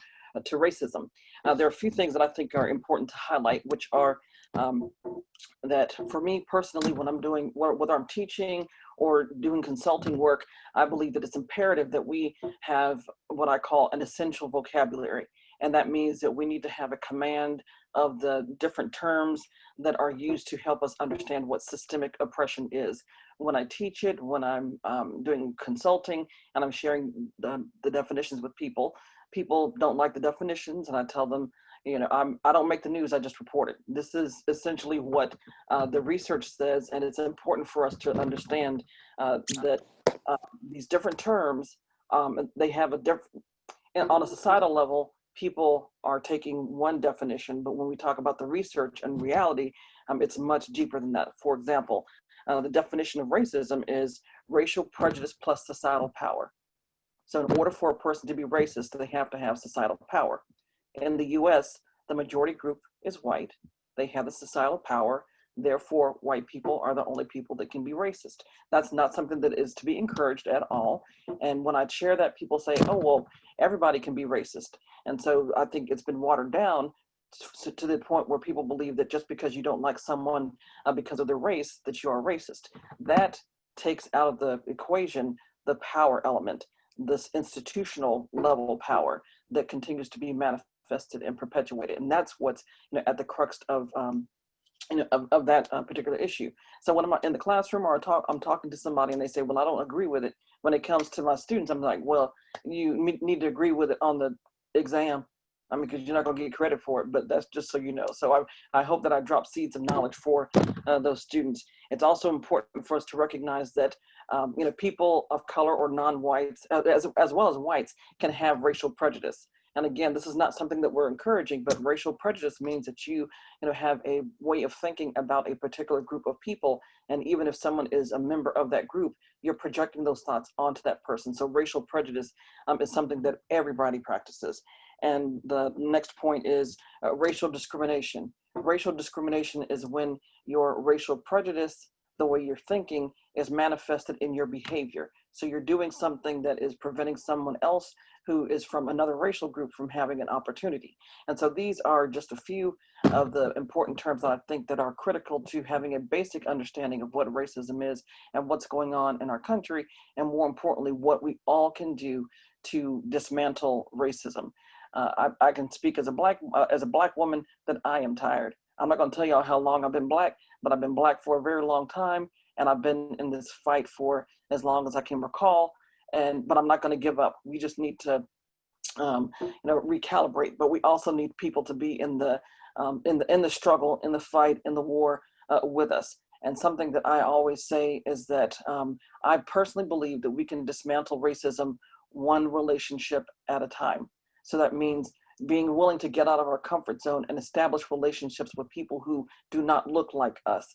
racism. There are a few things that I think are important to highlight, which are that for me personally, when I'm doing, whether I'm teaching or doing consulting work, I believe that it's imperative that we have what I call an essential vocabulary. And that means that we need to have a command of the different terms that are used to help us understand what systemic oppression is. When I teach it, when I'm doing consulting and I'm sharing the definitions with people, people don't like the definitions, and I tell them, you know, I don't make the news, I just report it. This is essentially what the research says, and it's important for us to understand that these different terms, they have a different, on a societal level, people are taking one definition, but when we talk about the research and reality, it's much deeper than that. For example, the definition of racism is racial prejudice plus societal power. So in order for a person to be racist, they have to have societal power. In the US, the majority group is white. They have the societal power. Therefore, white people are the only people that can be racist. That's not something that is to be encouraged at all. And when I share that, people say, oh, well, everybody can be racist. And so I think it's been watered down to the point where people believe that just because you don't like someone because of their race, that you are racist. That takes out of the equation the power element, this institutional level power that continues to be manifested and perpetuated. And that's what's, you know, at the crux of of that particular issue. So when I'm in the classroom or I'm talking to somebody and they say, well, I don't agree with it. When it comes to my students, I'm like, well, you need to agree with it on the exam. I mean, because you're not going to get credit for it, but that's just so you know. So I hope that I drop seeds of knowledge for those students. It's also important for us to recognize that People of color or non-whites, as well as whites, can have racial prejudice. And again, this is not something that we're encouraging, but racial prejudice means that you have a way of thinking about a particular group of people. And even if someone is a member of that group, you're projecting those thoughts onto that person. So racial prejudice is something that everybody practices. And the next point is racial discrimination. Racial discrimination is when your racial prejudice, the way you're thinking, is manifested in your behavior. So you're doing something that is preventing someone else who is from another racial group from having an opportunity. And so these are just a few of the important terms that I think that are critical to having a basic understanding of what racism is and what's going on in our country, and more importantly, what we all can do to dismantle racism. I can speak as a black woman that I am tired. I'm not going to tell y'all how long I've been black, but I've been black for a very long time, and I've been in this fight for as long as I can recall. But I'm not going to give up. We just need to, recalibrate. But we also need people to be in the struggle, in the fight, in the war with us. And something that I always say is that I personally believe that we can dismantle racism one relationship at a time. So that means being willing to get out of our comfort zone and establish relationships with people who do not look like us.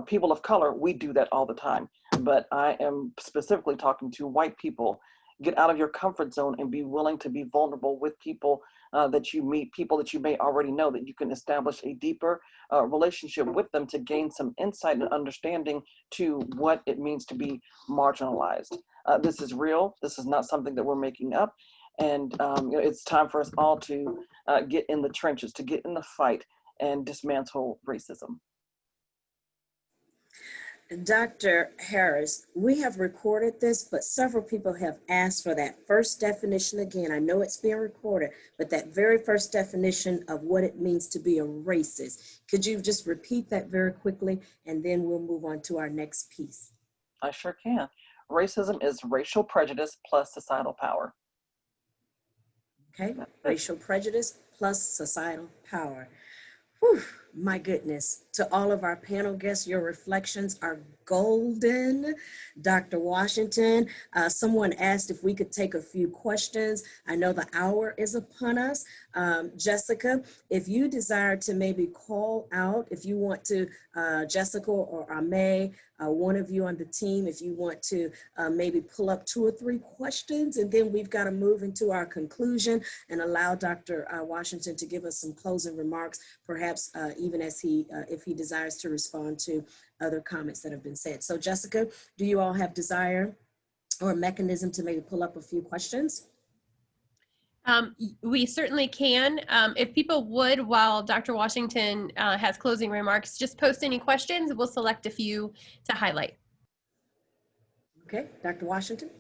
People of color, we do that all the time, but I am specifically talking to white people. Get out of your comfort zone and be willing to be vulnerable with people that you meet, people that you may already know, that you can establish a deeper relationship with them to gain some insight and understanding to what it means to be marginalized. This is real. This is not something that we're making up. And it's time for us all to get in the trenches, to get in the fight and dismantle racism. Dr. Harris, we have recorded this, but several people have asked for that first definition again. I know it's being recorded, but that very first definition of what it means to be a racist. Could you just repeat that very quickly, and then we'll move on to our next piece? I sure can. Racism is racial prejudice plus societal power. Okay, racial prejudice plus societal power. Whew, my goodness. To all of our panel guests, your reflections are golden. Dr. Washington, someone asked if we could take a few questions. I know the hour is upon us. Jessica, if you desire to maybe call out, if you want to, Jessica or Ame, one of you on the team, if you want to maybe pull up 2 or 3 questions, and then we've got to move into our conclusion and allow Dr. Washington to give us some closing remarks, perhaps even as if he desires to respond to other comments that have been said. So Jessica, do you all have desire or a mechanism to maybe pull up a few questions? We certainly can. If people would, while Dr. Washington has closing remarks, just post any questions. We'll select a few to highlight. Okay, Dr. Washington.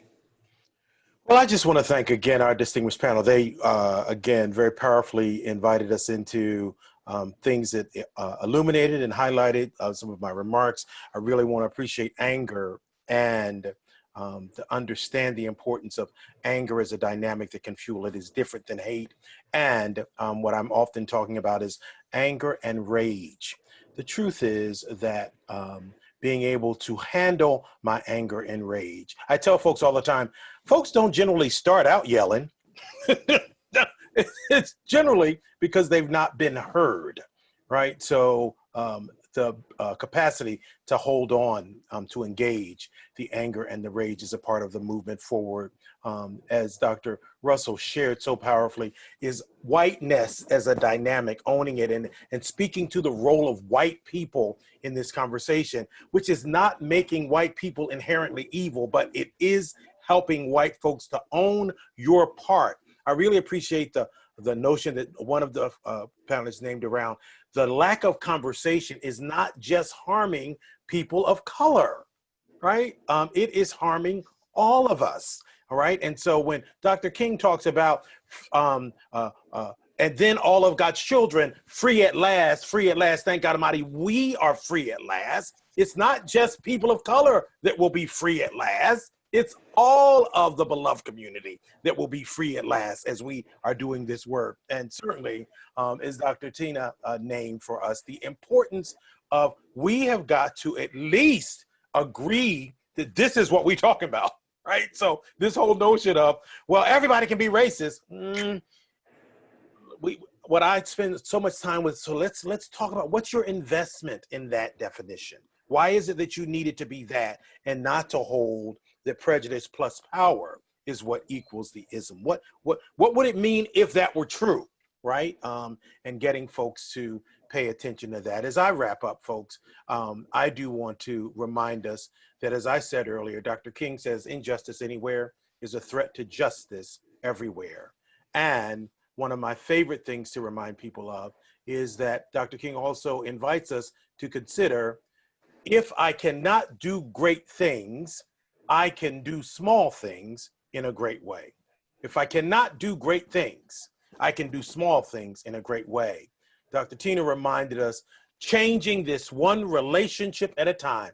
Well, I just want to thank again our distinguished panel. They, again, very powerfully invited us into things that illuminated and highlighted some of my remarks. I really want to appreciate anger and to understand the importance of anger as a dynamic that can fuel it is different than hate. And what I'm often talking about is anger and rage. The truth is that being able to handle my anger and rage. I tell folks all the time, folks don't generally start out yelling. It's generally because they've not been heard, right? So the capacity to hold on, to engage the anger and the rage is a part of the movement forward. As Dr. Russell shared so powerfully, is whiteness as a dynamic, owning it and speaking to the role of white people in this conversation, which is not making white people inherently evil, but it is helping white folks to own your part. I really appreciate the notion that one of the panelists named around the lack of conversation is not just harming people of color, right? It is harming all of us, all right? And so when Dr. King talks about, and then all of God's children, free at last, thank God Almighty, we are free at last. It's not just people of color that will be free at last. It's all of the beloved community that will be free at last as we are doing this work. And certainly, as Dr. Tina named for us, the importance of we have got to at least agree This is what we're talking about, right? So this whole notion of, well, everybody can be racist. What I spend so much time with, so let's talk about what's your investment in that definition. Why is it that you need it to be that and not to hold that prejudice plus power is what equals the ism? What would it mean if that were true, right? And getting folks to pay attention to that. As I wrap up, folks, I do want to remind us that, as I said earlier, Dr. King says injustice anywhere is a threat to justice everywhere. And one of my favorite things to remind people of is that Dr. King also invites us to consider, if I cannot do great things, I can do small things in a great way. If I cannot do great things, I can do small things in a great way. Dr. Tina reminded us, changing this one relationship at a time.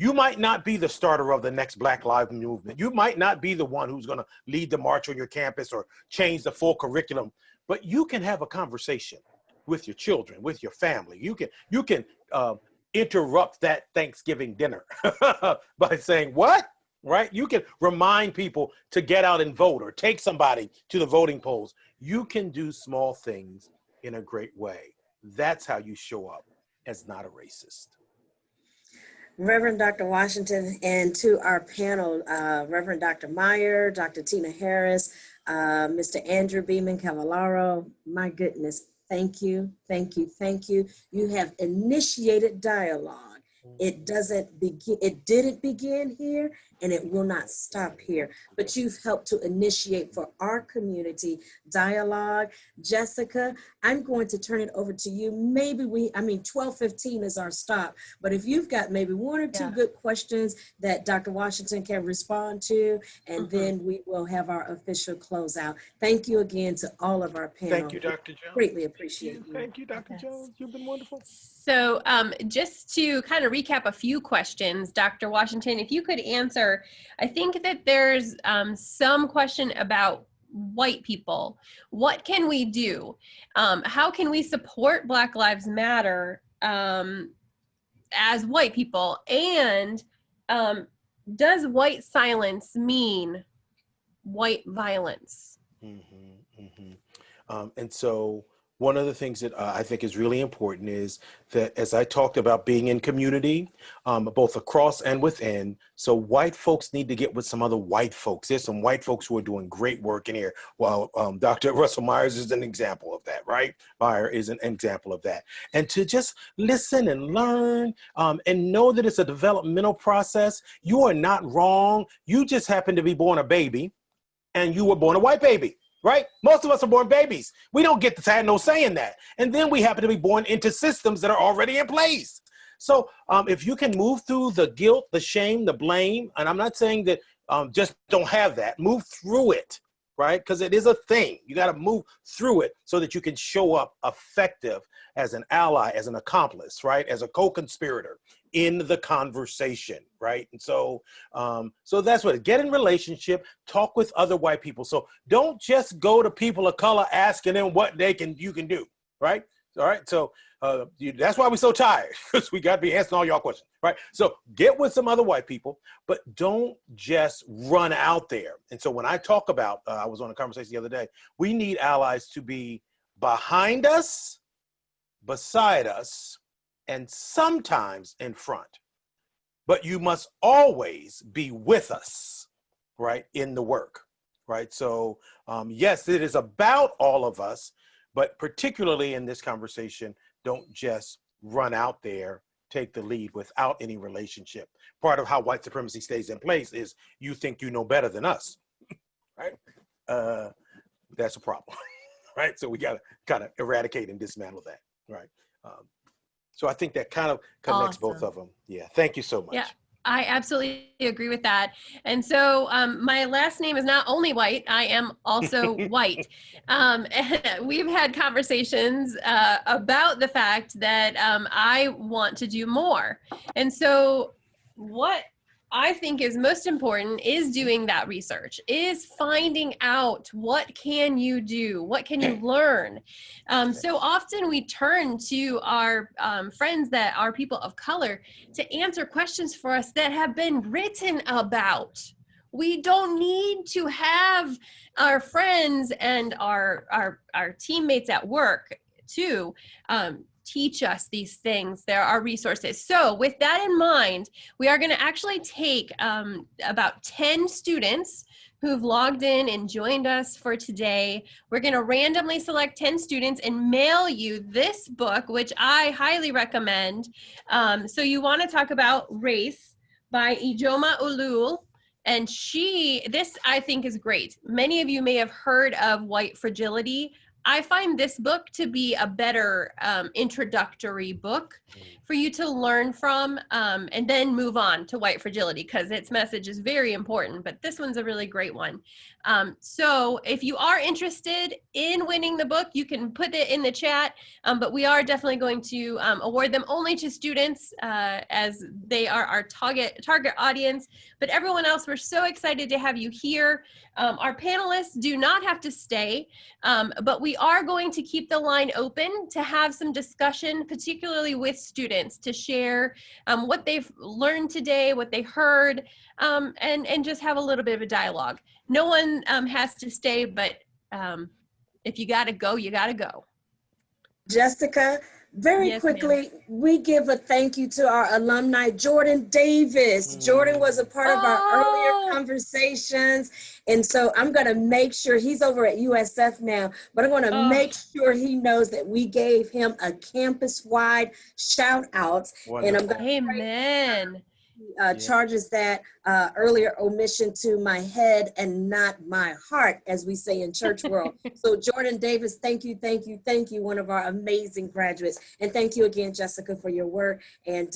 You might not be the starter of the next Black Lives Movement. You might not be the one who's going to lead the march on your campus or change the full curriculum, but you can have a conversation with your children, with your family. You can interrupt that Thanksgiving dinner by saying, what? Right? You can remind people to get out and vote or take somebody to the voting polls. You can do small things in a great way. That's how you show up as not a racist. Reverend Dr. Washington, and to our panel, Reverend Dr. Meyer, Dr. Tina Harris, Mr. Andrew Beman-Cavallaro, my goodness, thank you, thank you, thank you. You have initiated dialogue. It didn't begin here, and it will not stop here, but you've helped to initiate for our community dialogue. Jessica, I'm going to turn it over to you. Maybe 12:15 is our stop, but if you've got maybe one or two good questions that Dr. Washington can respond to, and then we will have our official closeout. Thank you again to all of our panel. Thank you, Dr. Jones. Greatly appreciate you. Thank you, Dr. Jones. You've been wonderful. So just to kind of recap a few questions, Dr. Washington, if you could answer, I think that there's some question about white people. What can we do? How can we support Black Lives Matter as white people? And does white silence mean white violence? And so one of the things that I think is really important is that, as I talked about being in community, both across and within, so white folks need to get with some other white folks. There's some white folks who are doing great work in here. Well, Dr. Russell Myers is an example of that, right? Meyer is an example of that. And to just listen and learn and know that it's a developmental process. You are not wrong. You just happen to be born a baby, and you were born a white baby. Right? Most of us are born babies. We don't get to have no say in that. And then we happen to be born into systems that are already in place. So if you can move through the guilt, the shame, the blame, and I'm not saying that just don't have that, move through it, right? Because it is a thing. You got to move through it so that you can show up effective as an ally, as an accomplice, right? As a co-conspirator in the conversation, right? And so, so that's what, get in relationship, talk with other white people. So don't just go to people of color asking them what you can do, right? All right, so that's why we're so tired, because we got to be answering all y'all questions, right? So get with some other white people, but don't just run out there. And so when I talk about, I was on a conversation the other day, we need allies to be behind us, beside us, and sometimes in front. But you must always be with us, right, in the work, right? So yes, it is about all of us, but particularly in this conversation, don't just run out there, take the lead without any relationship. Part of how white supremacy stays in place is you think you know better than us, right? That's a problem, right? So we got to kind of eradicate and dismantle that, right? So I think that kind of connects both of them. Yeah, thank you so much. Yeah, I absolutely agree with that. And so my last name is not only white, I am also white. And we've had conversations about the fact that I want to do more. And so what I think is most important is doing that research, is finding out what can you do, what can you learn. So often we turn to our friends that are people of color to answer questions for us that have been written about. We don't need to have our friends and our teammates at work to teach us these things. There are resources. So with that in mind, we are going to actually take about 10 students who've logged in and joined us for today. We're going to randomly select 10 students and mail you this book, which I highly recommend. So you want to talk about Race by Ijoma Ulul. And this I think is great. Many of you may have heard of White Fragility. I find this book to be a better introductory book for you to learn from and then move on to White Fragility because its message is very important, but this one's a really great one. So if you are interested in winning the book, you can put it in the chat, but we are definitely going to award them only to students as they are our target audience. But everyone else, we're so excited to have you here. Our panelists do not have to stay, but we are going to keep the line open to have some discussion, particularly with students, to share what they've learned today, what they heard, and just have a little bit of a dialogue. No one has to stay, but if you gotta go, you gotta go. Jessica, very Yes, quickly, we give a thank you to our alumni, Jordan Davis. Jordan was a part of our earlier conversations. And so I'm going to make sure he's over at USF now, but I'm going to make sure he knows that we gave him a campus-wide shout out. And I'm going to Amen. charges that earlier omission to my head and not my heart, as we say in church world. So Jordan Davis, thank you, thank you, thank you, one of our amazing graduates. And thank you again, Jessica, for your work and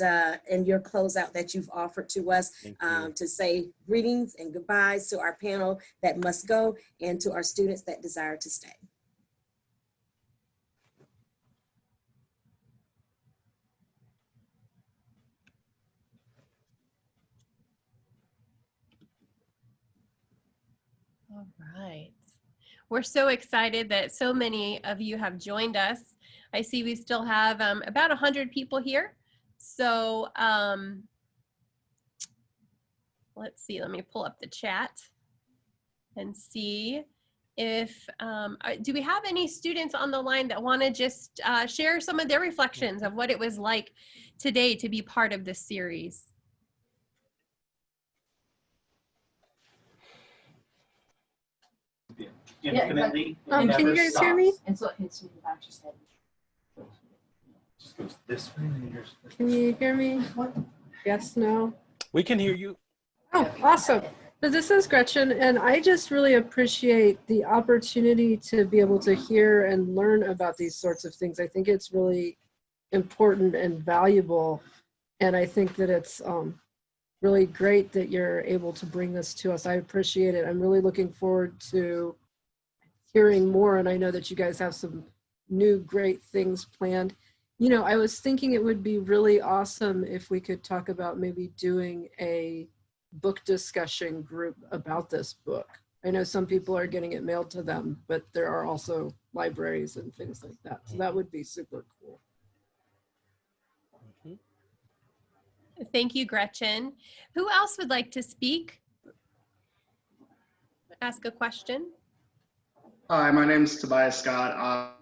your closeout that you've offered to us to say greetings and goodbyes to our panel that must go and to our students that desire to stay. All right. We're so excited that so many of you have joined us. I see we still have about 100 people here. So let's see, let me pull up the chat and see if, do we have any students on the line that want to just share some of their reflections of what it was like today to be part of this series? Infinitely. Can you guys hear me? And so it hits me in the back of your head. Just goes this way and yours. Can you hear me? Yes, no? We can hear you. Oh, awesome. So this is Gretchen, and I just really appreciate the opportunity to be able to hear and learn about these sorts of things. I think it's really important and valuable, and I think that it's really great that you're able to bring this to us. I appreciate it. I'm really looking forward to hearing more, and I know that you guys have some new great things planned. You know, I was thinking it would be really awesome if we could talk about maybe doing a book discussion group about this book. I know some people are getting it mailed to them, but there are also libraries and things like that. So that would be super cool. Thank you, Gretchen. Who else would like to speak? Ask a question? Hi, my name is Tobias Scott.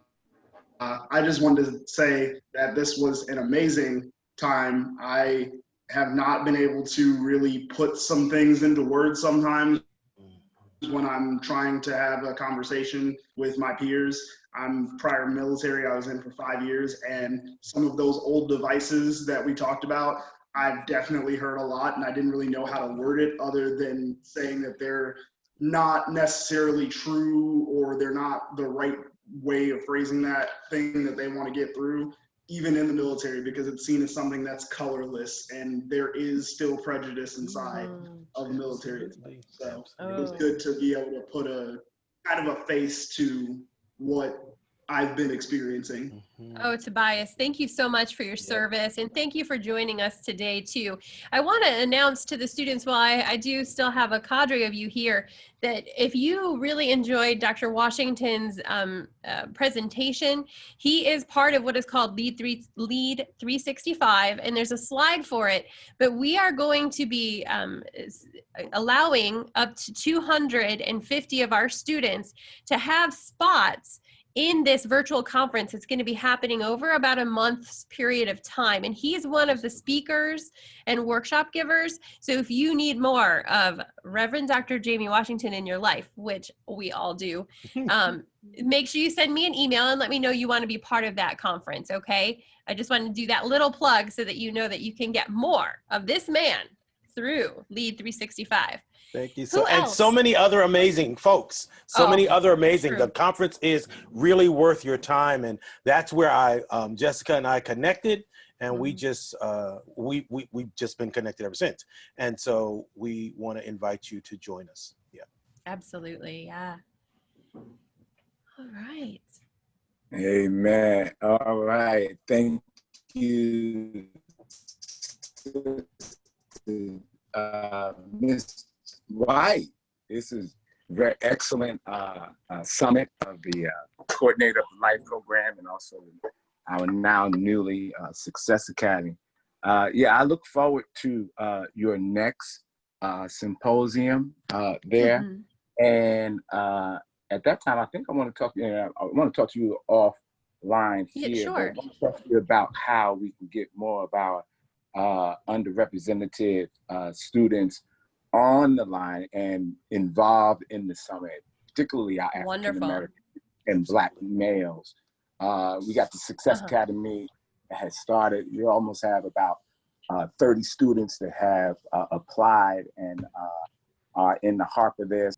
I just wanted to say that this was an amazing time. I have not been able to really put some things into words sometimes when I'm trying to have a conversation with my peers. I'm prior military, I was in for 5 years, and some of those old devices that we talked about, I've definitely heard a lot, and I didn't really know how to word it other than saying that they're not necessarily true or they're not the right way of phrasing that thing that they want to get through, even in the military, because it's seen as something that's colorless and there is still prejudice inside of the military. So it's good to be able to put a kind of a face to what I've been experiencing. Oh, Tobias, thank you so much for your service, and thank you for joining us today too. I want to announce to the students, while I do still have a cadre of you here, that if you really enjoyed Dr. Washington's presentation, he is part of what is called Lead 365, and there's a slide for it, but we are going to be allowing up to 250 of our students to have spots in this virtual conference. It's going to be happening over about a month's period of time. And he's one of the speakers and workshop givers. So if you need more of Reverend Dr. Jamie Washington in your life, which we all do, make sure you send me an email and let me know you want to be part of that conference, okay? I just want to do that little plug so that you know that you can get more of this man through Lead 365. Thank you. And so many other amazing folks, many other amazing. The conference is really worth your time. And that's where Jessica and I connected, and we just, we've just been connected ever since. And so we want to invite you to join us. Yeah. Absolutely. Yeah. All right. Amen. All right. Thank you, Ms. White. This is very excellent summit of the coordinator of the Life Program and also our now newly Success Academy. Yeah, I look forward to your next symposium there. And at that time, I think I want to talk to you offline here. Yeah, sure. But I want to talk to you about how we can get more of our underrepresented students on the line and involved in the summit, particularly our African American and Black males. We got the Success Academy that has started. You almost have about 30 students that have applied and are in the Harper there.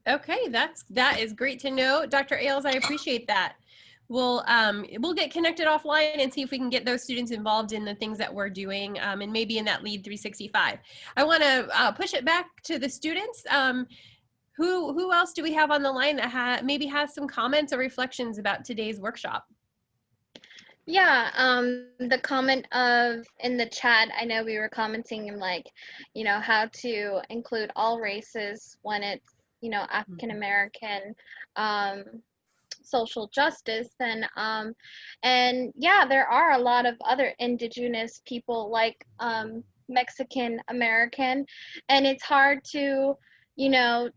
Okay, that is great to know. Dr. Ailes, I appreciate that. We'll get connected offline and see if we can get those students involved in the things that we're doing, and maybe in that Lead 365. I want to push it back to the students. Who else do we have on the line that maybe has some comments or reflections about today's workshop? Yeah, the comment in the chat, I know we were commenting in how to include all races when it's, African American social justice, and yeah, there are a lot of other indigenous people like Mexican American, and it's hard to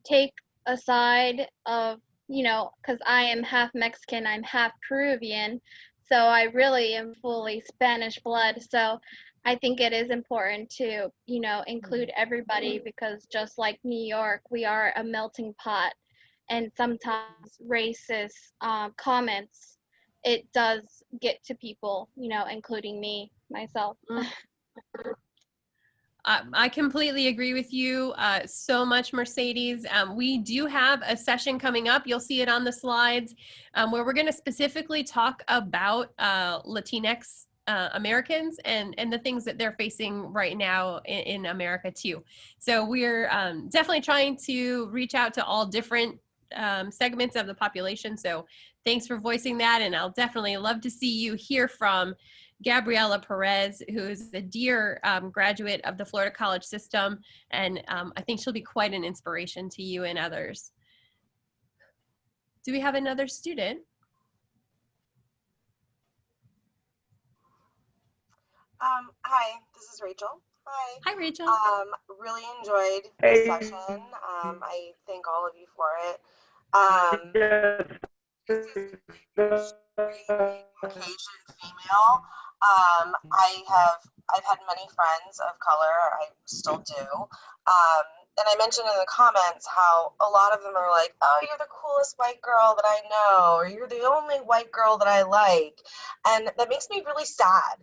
take a side of because I am half Mexican, I'm half Peruvian, so I really am fully Spanish blood. So I think it is important to include everybody, because just like New York, we are a melting pot. And sometimes racist comments, it does get to people, including myself. I completely agree with you so much, Mercedes. We do have a session coming up. You'll see it on the slides, where we're going to specifically talk about Latinx Americans and the things that they're facing right now in America too. So we're definitely trying to reach out to all different segments of the population. So thanks for voicing that. And I'll definitely love to see you hear from Gabriela Perez, who is a dear graduate of the Florida College System. And I think she'll be quite an inspiration to you and others. Do we have another student? Hi, this is Rachel. Hi. Hi, Rachel. Really enjoyed this session. I thank all of you for it. Caucasian female. I've had many friends of color. I still do. And I mentioned in the comments how a lot of them are like, "Oh, you're the coolest white girl that I know," or "You're the only white girl that I like," and that makes me really sad.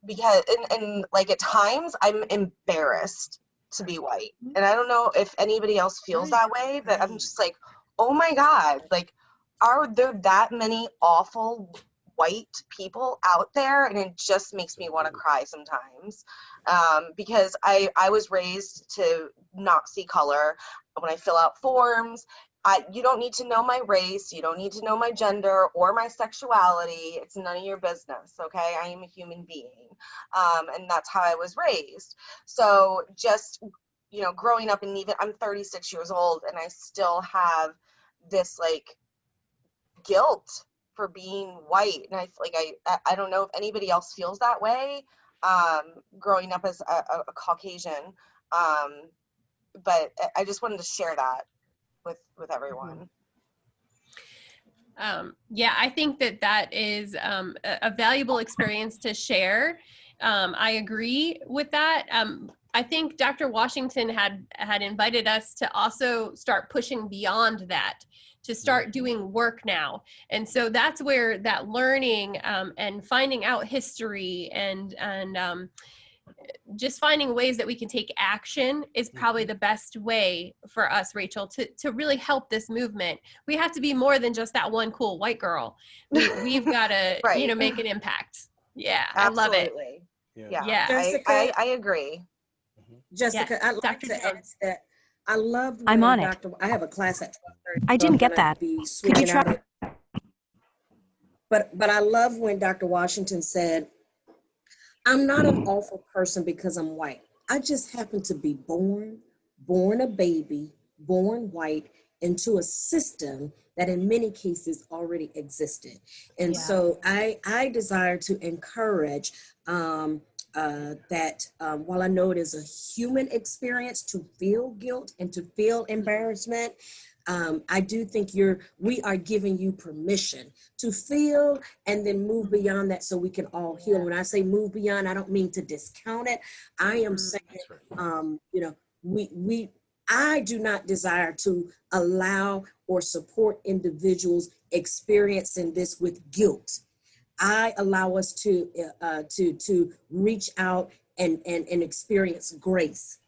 Because and like at times I'm embarrassed to be white, and I don't know if anybody else feels that way, but I'm just like, oh my God, like, are there that many awful white people out there? And it just makes me want to cry sometimes, because I was raised to not see color when I fill out forms. You don't need to know my race. You don't need to know my gender or my sexuality. It's none of your business, okay? I am a human being. And that's how I was raised. So just, you know, growing up, and even I'm 36 years old and I still have this like guilt for being white. And I don't know if anybody else feels that way, growing up as a Caucasian. But I just wanted to share that with everyone. Yeah, I think that is a valuable experience to share. I agree with that. I think Dr. Washington had invited us to also start pushing beyond that, to start doing work now. And so that's where that learning and finding out history and just finding ways that we can take action is probably the best way for us, Rachel, to really help this movement. We have to be more than just that one cool white girl. We've got to, Right. you know, make an impact. Yeah, Absolutely. I love it. Yeah. Jessica, I agree. Jessica, Yes, I'd like Dr. to Jones. add that I love I'm when on it. I have a class at 12:30. I so didn't I'm get gonna that. be Could you switching try? out of- But I love when Dr. Washington said, I'm not an awful person because I'm white. I just happen to be born a baby, born white, into a system that in many cases already existed. And so I desire to encourage that while I know it is a human experience to feel guilt and to feel embarrassment, I do think we are giving you permission to feel and then move beyond that so we can all heal. When I say move beyond, I don't mean to discount it. I am saying, you know, I do not desire to allow or support individuals experiencing this with guilt. I allow us to reach out and experience grace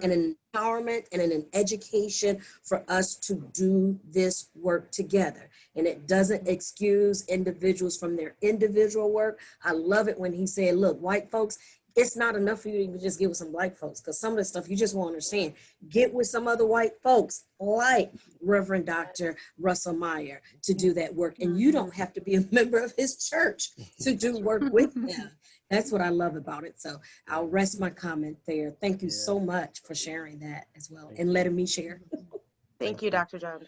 and an empowerment and an education for us to do this work together. And it doesn't excuse individuals from their individual work. I love it when he said, look, white folks, it's not enough for you to even just get with some black folks, because some of the stuff you just won't understand. Get with some other white folks like Reverend Dr. Russell Meyer to do that work. And you don't have to be a member of his church to do work with them. That's what I love about it. So I'll rest my comment there. Thank you so much for sharing that as well and letting me share. Thank you, Dr. Jones.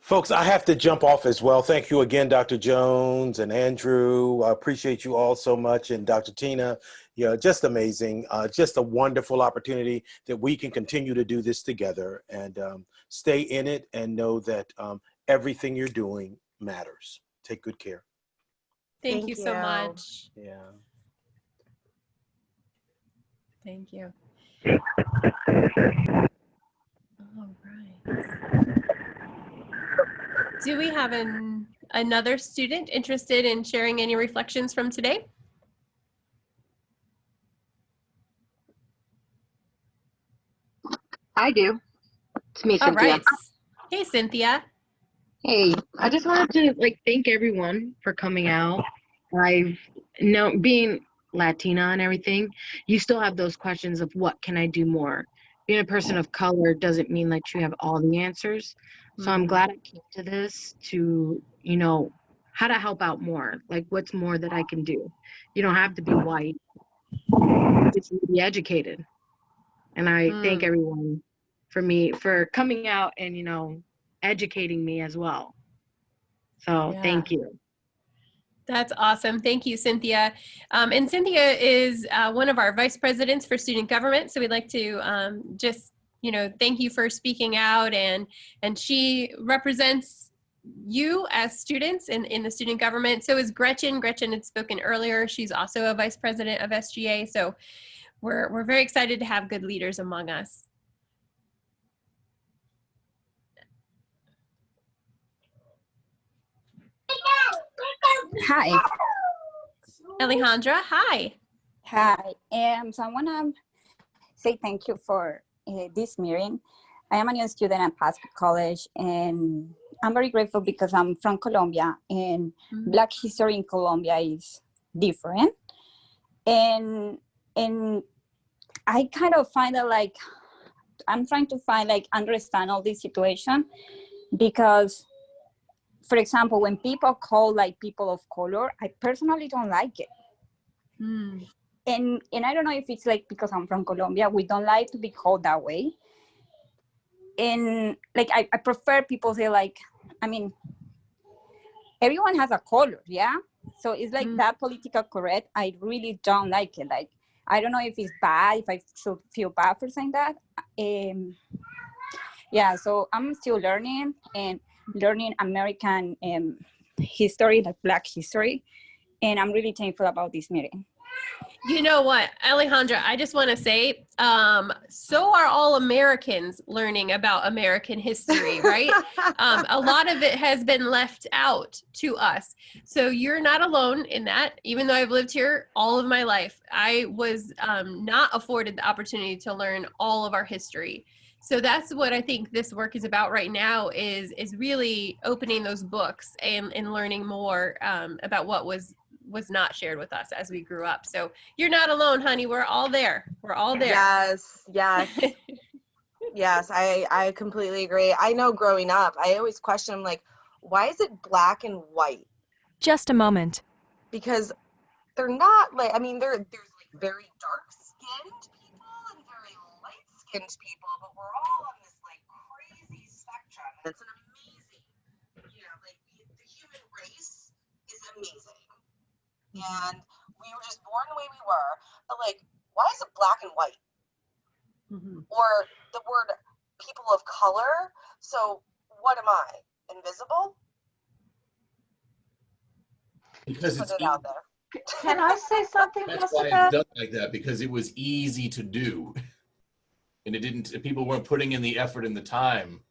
Folks, I have to jump off as well. Thank you again, Dr. Jones and Andrew. I appreciate you all so much. And Dr. Tina, yeah, just amazing. Just a wonderful opportunity that we can continue to do this together and stay in it and know that everything you're doing matters. Take good care. Thank you so much. Yeah. Thank you. All right. Do we have another student interested in sharing any reflections from today? I do. It's me, All Cynthia. right. Hey, Cynthia. Hey, I just wanted to thank everyone for coming out. Being Latina and everything, you still have those questions of what can I do more? Being a person of color doesn't mean that you have all the answers. So I'm glad I came to this to, how to help out more. Like, what's more that I can do? You don't have to be white. You just need to be educated. And I thank everyone for coming out and, educating me as well. So thank you. That's awesome. Thank you, Cynthia. And Cynthia is one of our vice presidents for student government. So we'd like to just, thank you for speaking out. And she represents you as students in the student government. So is Gretchen. Gretchen had spoken earlier. She's also a vice president of SGA. So we're very excited to have good leaders among us. Hi. Alejandra, hi. Hi. So I want to say thank you for this meeting. I am a new student at Pasco College, and I'm very grateful because I'm from Colombia, and Black history in Colombia is different. And I kind of find it I'm trying to find, like, understand all this situation, because, for example, when people call, like, people of color, I personally don't like it. And I don't know if it's, like, because I'm from Colombia, we don't like to be called that way. And, like, I prefer people say, like, I mean, everyone has a color, yeah? So it's like that political correct. I really don't like it. Like, I don't know if it's bad, if I should feel bad for saying that. Yeah, so I'm still learning and learning American history, like Black history. And I'm really thankful about this meeting. You know what, Alejandra, I just want to say, so are all Americans learning about American history, right? A lot of it has been left out to us. So you're not alone in that. Even though I've lived here all of my life, I was not afforded the opportunity to learn all of our history. So that's what I think this work is about right now, is really opening those books and learning more about what was not shared with us as we grew up. So you're not alone, honey. We're all there. We're all there. Yes, yes. Yes, I completely agree. I know growing up, I always question, like, why is it black and white? Just a moment. Because they're not, like, I mean, there's like very dark-skinned people and very light-skinned people, but we're all on this, like, crazy spectrum. It's an amazing, you know, like, the human race is amazing. And we were just born the way we were, but, like, why is it black and white? Or the word people of color? So what am I? Invisible? Because Put it out there. Can I say something, that's why Jessica? it's done like that, because it was easy to do. And it didn't, people weren't putting in the effort and the time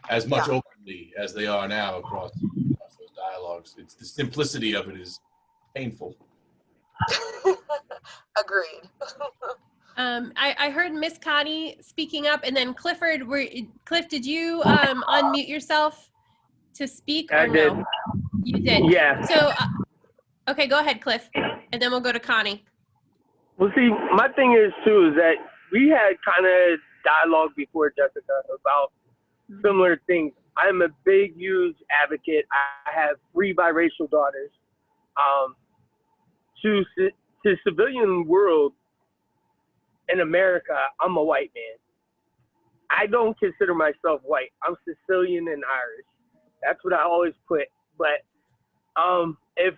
as much openly as they are now across those dialogues. It's the simplicity of it is painful. Agreed. I heard Miss Connie speaking up, and then Clifford. Cliff, did you unmute yourself to speak, or I did. no? You did. Yeah. So, okay, go ahead, Cliff, and then we'll go to Connie. Well, see, my thing is too is that we had kind of dialogue before, Jessica, about similar things. I'm a big, huge advocate. I have 3 biracial daughters. To civilian world in America, I'm a white man. I don't consider myself white. I'm Sicilian and Irish. That's what I always put. But if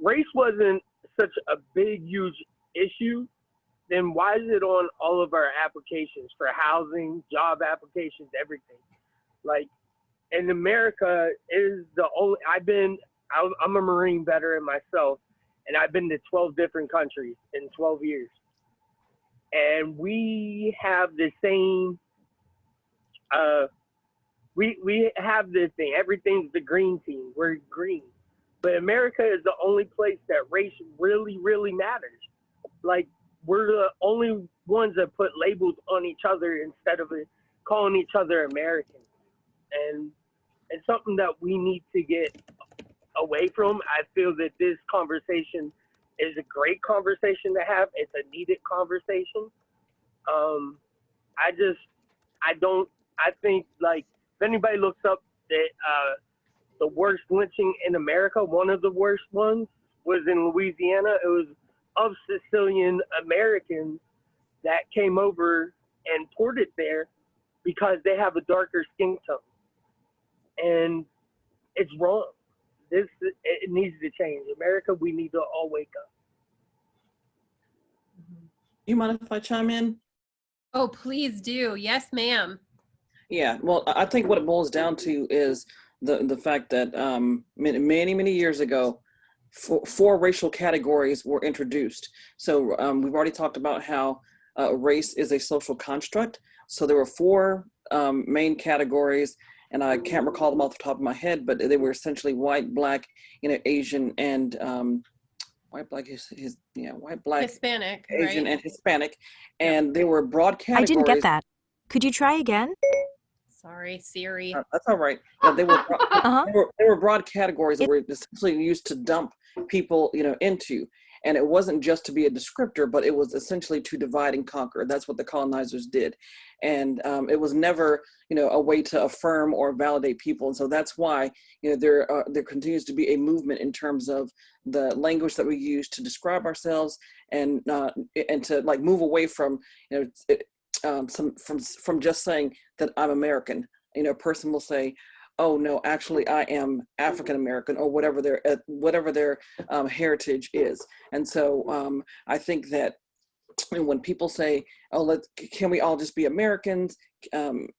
race wasn't such a big, huge issue, then why is it on all of our applications for housing, job applications, everything? Like, in America is the only, I'm a Marine veteran myself, and I've been to 12 different countries in 12 years. And we have the same, we have this thing, everything's the green team, we're green. But America is the only place that race really, really matters. Like, we're the only ones that put labels on each other instead of calling each other Americans. And it's something that we need to get away from. I feel that this conversation is a great conversation to have. It's a needed conversation. I think, like, if anybody looks up that the worst lynching in America, one of the worst ones was in Louisiana. It was of Sicilian Americans that came over and poured it there because they have a darker skin tone. And it's wrong. It needs to change. America, we need to all wake up. You mind if I chime in? Oh, please do. Yes, ma'am. Yeah, well, I think what it boils down to is the fact that many years ago, 4 racial categories were introduced. So we've already talked about how race is a social construct. So there were 4 main categories, and I can't recall them off the top of my head, but they were essentially white, black, Asian, and white, black, white, black, Hispanic, Asian, right? and Hispanic, and they were broad categories. I didn't get that. Could you try again? Sorry, Siri. That's all right. They were broad categories that were essentially used to dump people, into. And it wasn't just to be a descriptor, but it was essentially to divide and conquer. That's what the colonizers did. And it was never, a way to affirm or validate people. And so that's why, there continues to be a movement in terms of the language that we use to describe ourselves, and to like move away from, from just saying that I'm American. A person will say, oh no, actually I am African American, or whatever their heritage is. And so I think that when people say, oh, can we all just be Americans? When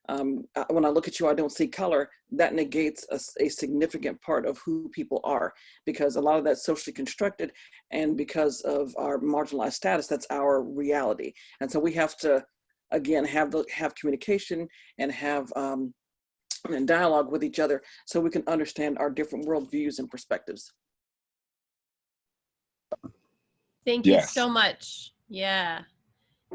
I look at you, I don't see color, that negates a significant part of who people are, because a lot of that's socially constructed, and because of our marginalized status, that's our reality. And so we have to, again, have communication and have and dialogue with each other so we can understand our different worldviews and perspectives. Thank you so much. Yeah,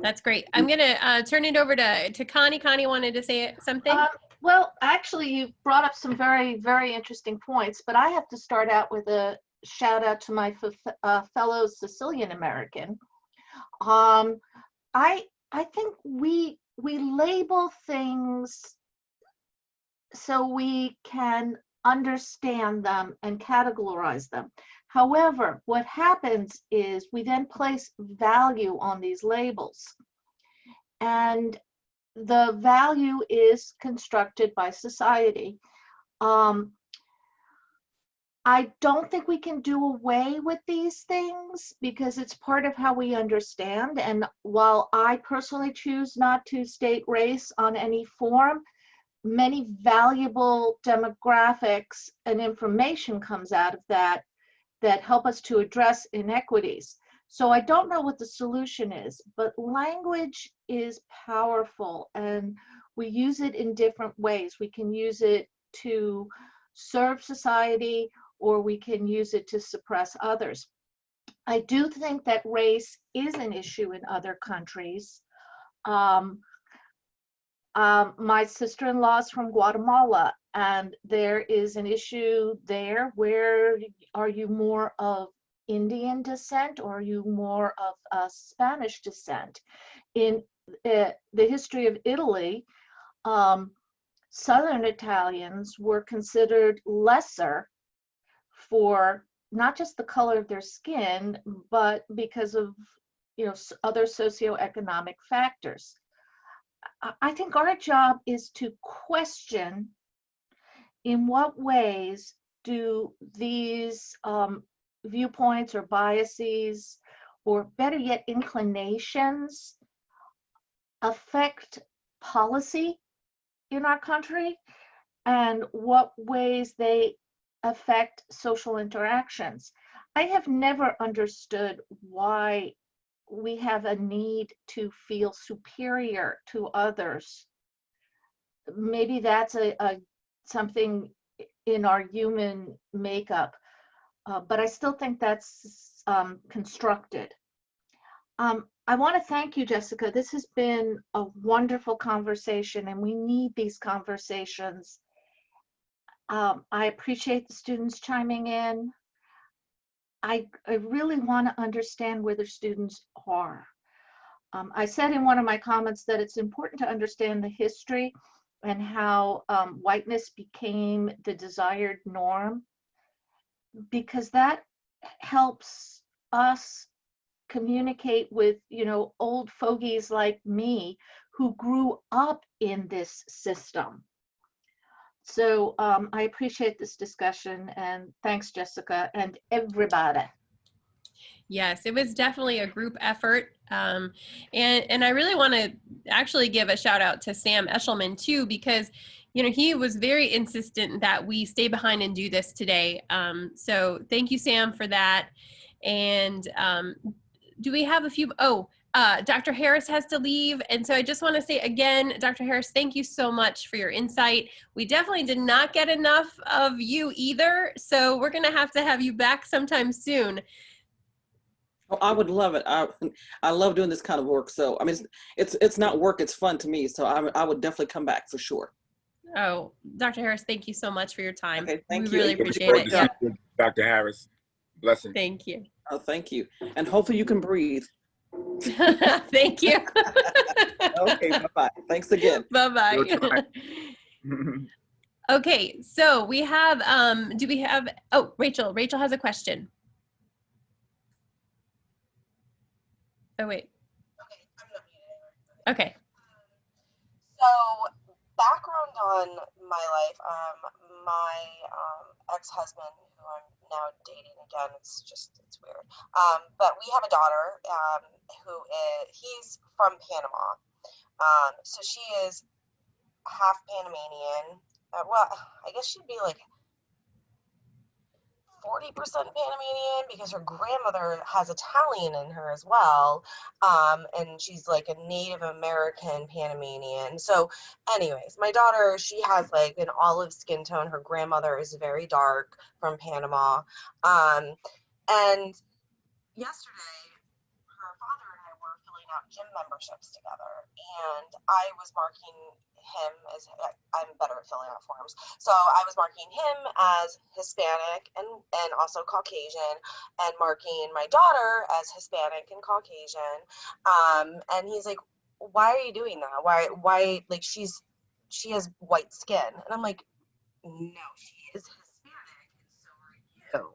that's great. I'm gonna turn it over to Connie. Connie wanted to say something. Well, actually, you brought up some very, very interesting points, but I have to start out with a shout out to my fellow Sicilian American. I think we label things so we can understand them and categorize them. However, what happens is we then place value on these labels, and the value is constructed by society. I don't think we can do away with these things because it's part of how we understand. And while I personally choose not to state race on any form, many valuable demographics and information comes out of that help us to address inequities. So I don't know what the solution is, but language is powerful and we use it in different ways. We can use it to serve society, or we can use it to suppress others. I do think that race is an issue in other countries. My sister-in-law is from Guatemala, and there is an issue there where are you more of Indian descent or are you more of Spanish descent? In the history of Italy, Southern Italians were considered lesser for not just the color of their skin, but because of other socioeconomic factors. I think our job is to question in what ways do these viewpoints or biases, or better yet, inclinations, affect policy in our country, and what ways they affect social interactions. I have never understood why we have a need to feel superior to others. Maybe that's something in our human makeup, but I still think that's constructed. I want to thank you, Jessica. This has been a wonderful conversation, and we need these conversations. I appreciate the students chiming in. I really want to understand where the students are. I said in one of my comments that it's important to understand the history and how whiteness became the desired norm, because that helps us communicate with, old fogies like me who grew up in this system. So I appreciate this discussion, and thanks, Jessica, and everybody. Yes, it was definitely a group effort. And I really want to actually give a shout out to Sam Eshelman too, because, he was very insistent that we stay behind and do this today. So thank you, Sam, for that. And do we have a few? Dr. Harris has to leave. And so I just want to say again, Dr. Harris, thank you so much for your insight. We definitely did not get enough of you either. So we're going to have you back sometime soon. Oh, I would love it. I love doing this kind of work. So, I mean, it's not work, it's fun to me. So I would definitely come back for sure. Oh, Dr. Harris, thank you so much for your time. Okay, thank we you. really appreciate it. Dr. Harris, blessing. Thank you. Oh, thank you. And hopefully you can breathe. Thank you. Okay, bye-bye. Thanks again. Bye-bye. Okay, so we have, do we have, oh, Rachel. Rachel has a question. Oh, wait. Okay. So, background on my life, my ex-husband, who I'm now dating again, it's weird. But we have a daughter he's from Panama. So she is half Panamanian. Well, I guess she'd be like 40% Panamanian because her grandmother has Italian in her as well. And she's like a Native American Panamanian. So anyways, my daughter, she has like an olive skin tone. Her grandmother is very dark from Panama. And yesterday, her father and I were filling out gym memberships together, and I was marking him as, I'm better at filling out forms, so I was marking him as Hispanic and also Caucasian, and marking my daughter as Hispanic and Caucasian. And he's like, why are you doing that? Why like she has white skin? And I'm like, no, she is Hispanic and so are you.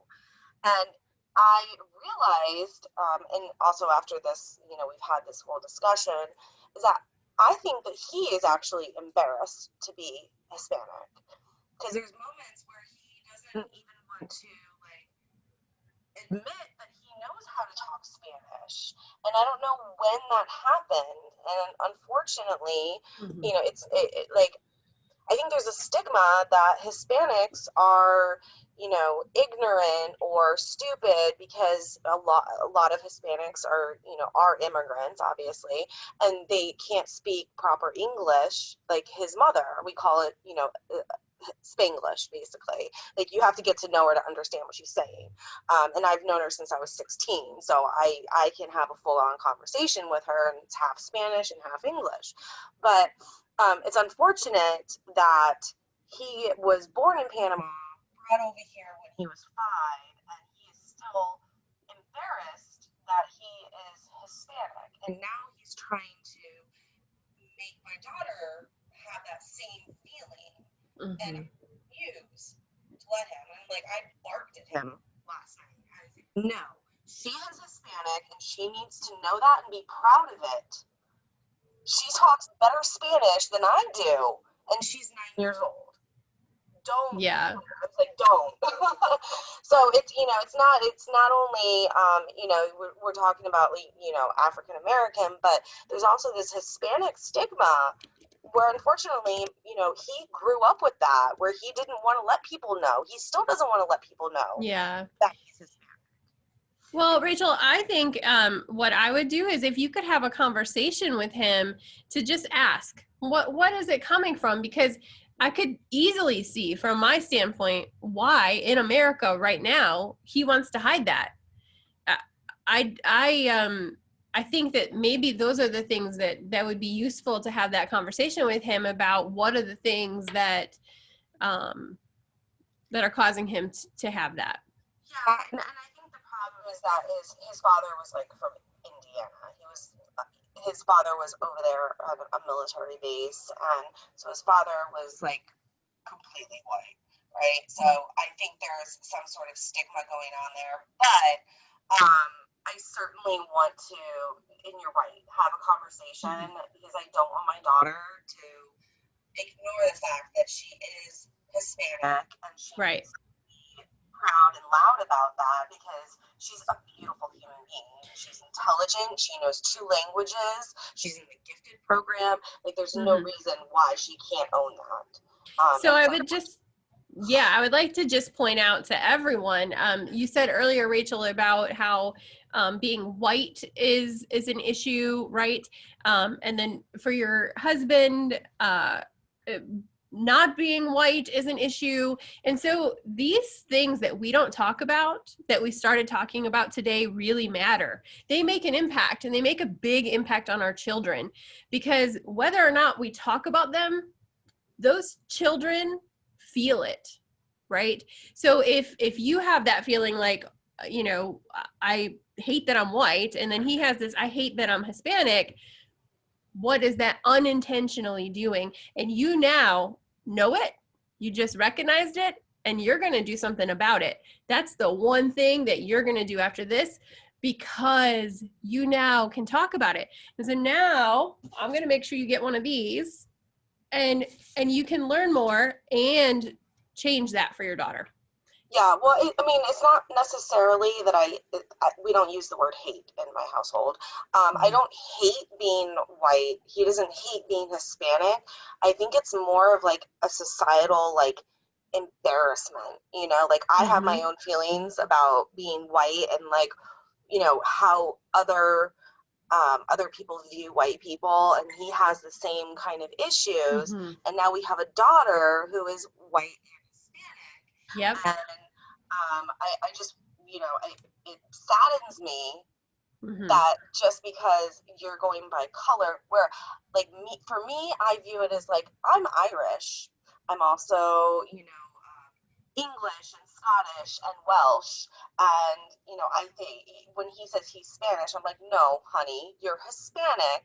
And I realized, and also after this, we've had this whole discussion, is that I think that he is actually embarrassed to be Hispanic, because there's moments where he doesn't even want to admit that he knows how to talk Spanish, and I don't know when that happened. And unfortunately, it's like, I think there's a stigma that Hispanics are, ignorant or stupid, because a lot of Hispanics are immigrants, obviously, and they can't speak proper English like his mother. We call it, Spanglish, basically. Like, you have to get to know her to understand what she's saying. And I've known her since I was 16, so I can have a full-on conversation with her, and it's half Spanish and half English. But it's unfortunate that he was born in Panama, brought over here when he was 5, and he is still embarrassed that he is Hispanic. And now he's trying to make my daughter have that same feeling. And refuse to let him. And I'm like, I barked at him last night. I was like, no, she is Hispanic, and she needs to know that and be proud of it. She talks better Spanish than I do, and she's 9 years old. Don't. Yeah. It's like, don't. So it's, it's not only, we're talking about, African American, but there's also this Hispanic stigma where, unfortunately, he grew up with that, where he didn't want to let people know. He still doesn't want to let people know. Yeah. That he's Hispanic. Well, Rachel, I think what I would do is, if you could have a conversation with him, to just ask, what is it coming from? Because I could easily see, from my standpoint, why in America right now he wants to hide that. I think that maybe those are the things that would be useful to have that conversation with him about. What are the things that that are causing him to have that? Yeah, and I think the problem is that his father was like from Indiana. His father was over there at a military base, and so his father was like completely white, right? So I think there's some sort of stigma going on there, but I certainly want to, and you're right, have a conversation, because I don't want my daughter to ignore the fact that she is Hispanic, and she needs to be proud and loud about that, because she's a beautiful human being. She's intelligent. She knows 2 languages. She's in the gifted program. Like, there's no reason why she can't own that. So I would just, I would like to just point out to everyone, you said earlier, Rachel, about how being white is an issue, right? And then for your husband, not being white is an issue. And so these things that we don't talk about, that we started talking about today, really matter. They make an impact, and they make a big impact on our children, because whether or not we talk about them, those children feel it, right? So if you have that feeling like, you know, I hate that I'm white, and then he has this, I hate that I'm Hispanic. What is that unintentionally doing? And you now know it, you just recognized it, and you're going to do something about it. That's the one thing that you're going to do after this, because you now can talk about it. And so now I'm going to make sure you get one of these, and you can learn more and change that for your daughter. Yeah, well, I mean, it's not necessarily that we don't use the word hate in my household. I don't hate being white. He doesn't hate being Hispanic. I think it's more of like a societal, like, embarrassment, you know, like I have my own feelings about being white and like, you know, how other people view white people, and he has the same kind of issues. And now we have a daughter who is white and Hispanic. Yep. And I just, you know, it saddens me that just because you're going by color, where like for me, I view it as like, I'm Irish. I'm also, you know, English and Scottish and Welsh. And, you know, I think when he says he's Spanish, I'm like, no, honey, you're Hispanic.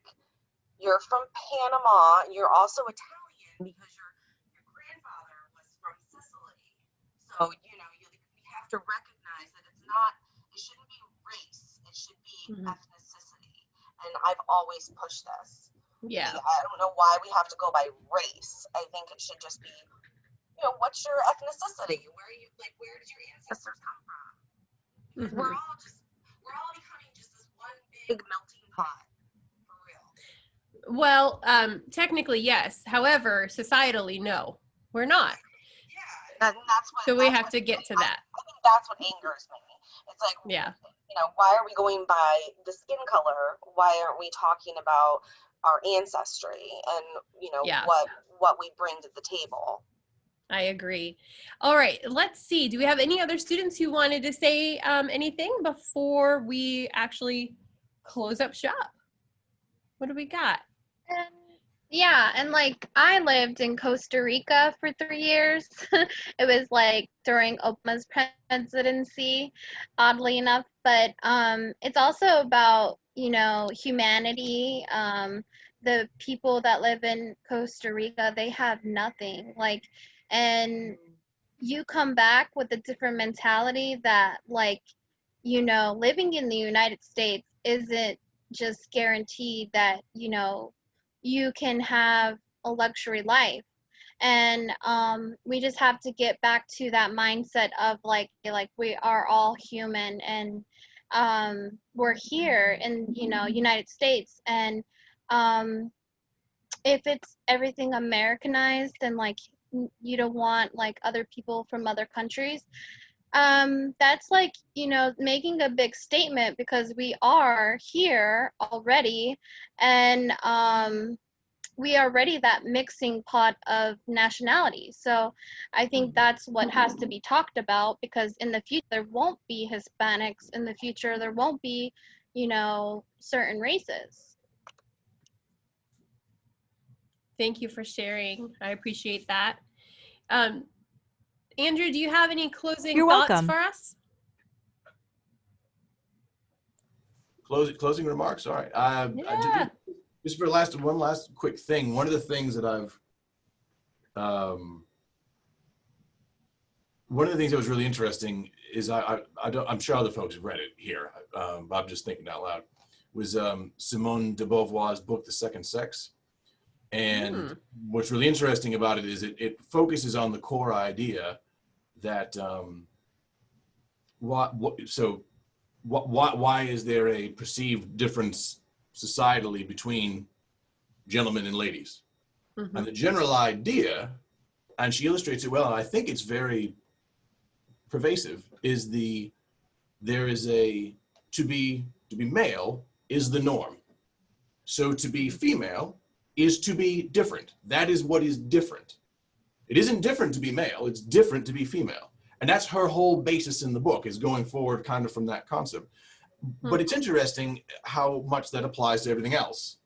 You're from Panama. You're also Italian because your grandfather was from Sicily. So, you know, you have to recognize that it shouldn't be race. It should be ethnicity. And I've always pushed this. Yeah. I don't know why we have to go by race. I think it should just be, you know, what's your ethnicity? Where did your ancestors come from? We're all becoming just this one big melting pot, for real. Well, technically, yes. However, societally, no, we're not. Yeah, and that's what. So we have to get to that. I think that's what angers me. It's like, yeah, you know, why are we going by the skin color? Why aren't we talking about our ancestry and, you know, what we bring to the table? I agree. All right, let's see. Do we have any other students who wanted to say anything before we actually close up shop? What do we got? Yeah, and like I lived in Costa Rica for 3 years. It was like during Obama's presidency, oddly enough. But it's also about, you know, humanity. The people that live in Costa Rica, they have nothing. Like, and you come back with a different mentality that, like, you know, living in the United States isn't just guaranteed that, you know, you can have a luxury life. And we just have to get back to that mindset of like we are all human, and we're here in, you know, United States. And if it's everything Americanized and like you don't want like other people from other countries, that's like, you know, making a big statement, because we are here already, and we are already that mixing pot of nationalities. So I think that's what has to be talked about, because in the future there won't be Hispanics, in the future there won't be, you know, certain races. Thank you for sharing. I appreciate that. Andrew, do you have any closing thoughts welcome. for us? Closing remarks. All right. Just for one last quick thing. One of the things that one of the things that was really interesting is I'm sure other folks have read it here. But I'm just thinking out loud. Was Simone de Beauvoir's book, The Second Sex. And what's really interesting about it is it focuses on the core idea that why is there a perceived difference societally between gentlemen and ladies? And the general idea, and she illustrates it well, and I think it's very pervasive, is there is to be male is the norm. So to be female is to be different. That is what is different. It isn't different to be male, it's different to be female. And that's her whole basis in the book, is going forward kind of from that concept. But it's interesting how much that applies to everything else.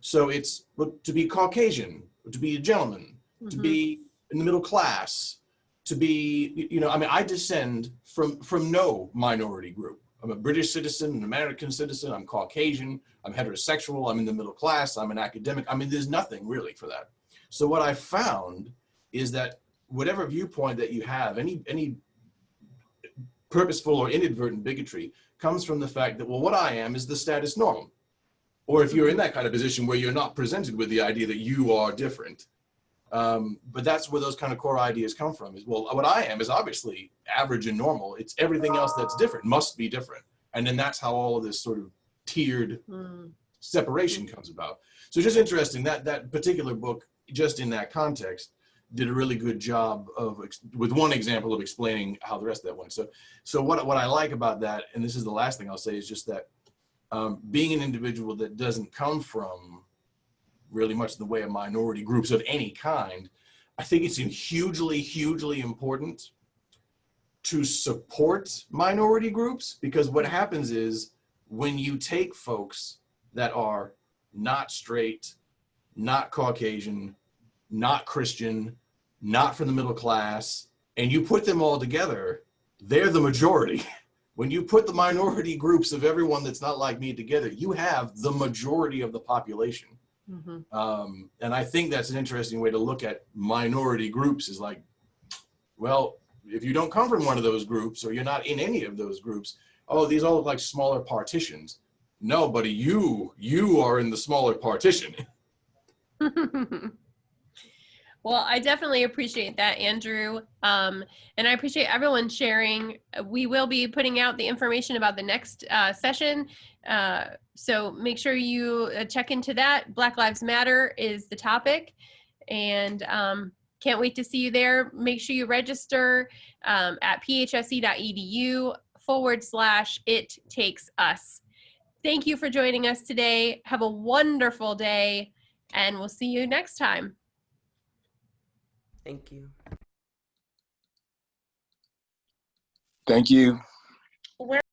So it's to be Caucasian, to be a gentleman, to be in the middle class, to be, you know, I mean, I descend from no minority group. I'm a British citizen, an American citizen, I'm Caucasian, I'm heterosexual, I'm in the middle class, I'm an academic. I mean, there's nothing really for that. So what I found is that whatever viewpoint that you have, any purposeful or inadvertent bigotry comes from the fact that, well, what I am is the status norm. Or if you're in that kind of position where you're not presented with the idea that you are different. But that's where those kind of core ideas come from is, well, what I am is obviously average and normal. It's everything else that's different, must be different. And then that's how all of this sort of tiered separation comes about. So just interesting that that particular book, just in that context, did a really good job of, with one example of explaining how the rest of that went. So what I like about that, and this is the last thing I'll say, is just that being an individual that doesn't come from really much in the way of minority groups of any kind, I think it's hugely, hugely important to support minority groups, because what happens is when you take folks that are not straight, not Caucasian, not Christian, not from the middle class, and you put them all together, they're the majority. When you put the minority groups of everyone that's not like me together, you have the majority of the population. And I think that's an interesting way to look at minority groups, is like, well, if you don't come from one of those groups or you're not in any of those groups, oh, these all look like smaller partitions. No, buddy, you are in the smaller partition. Well, I definitely appreciate that, Andrew. And I appreciate everyone sharing. We will be putting out the information about the next session. So make sure you check into that. Black Lives Matter is the topic. And can't wait to see you there. Make sure you register at phsc.edu/it-takes-us. Thank you for joining us today. Have a wonderful day, and we'll see you next time. Thank you. Thank you.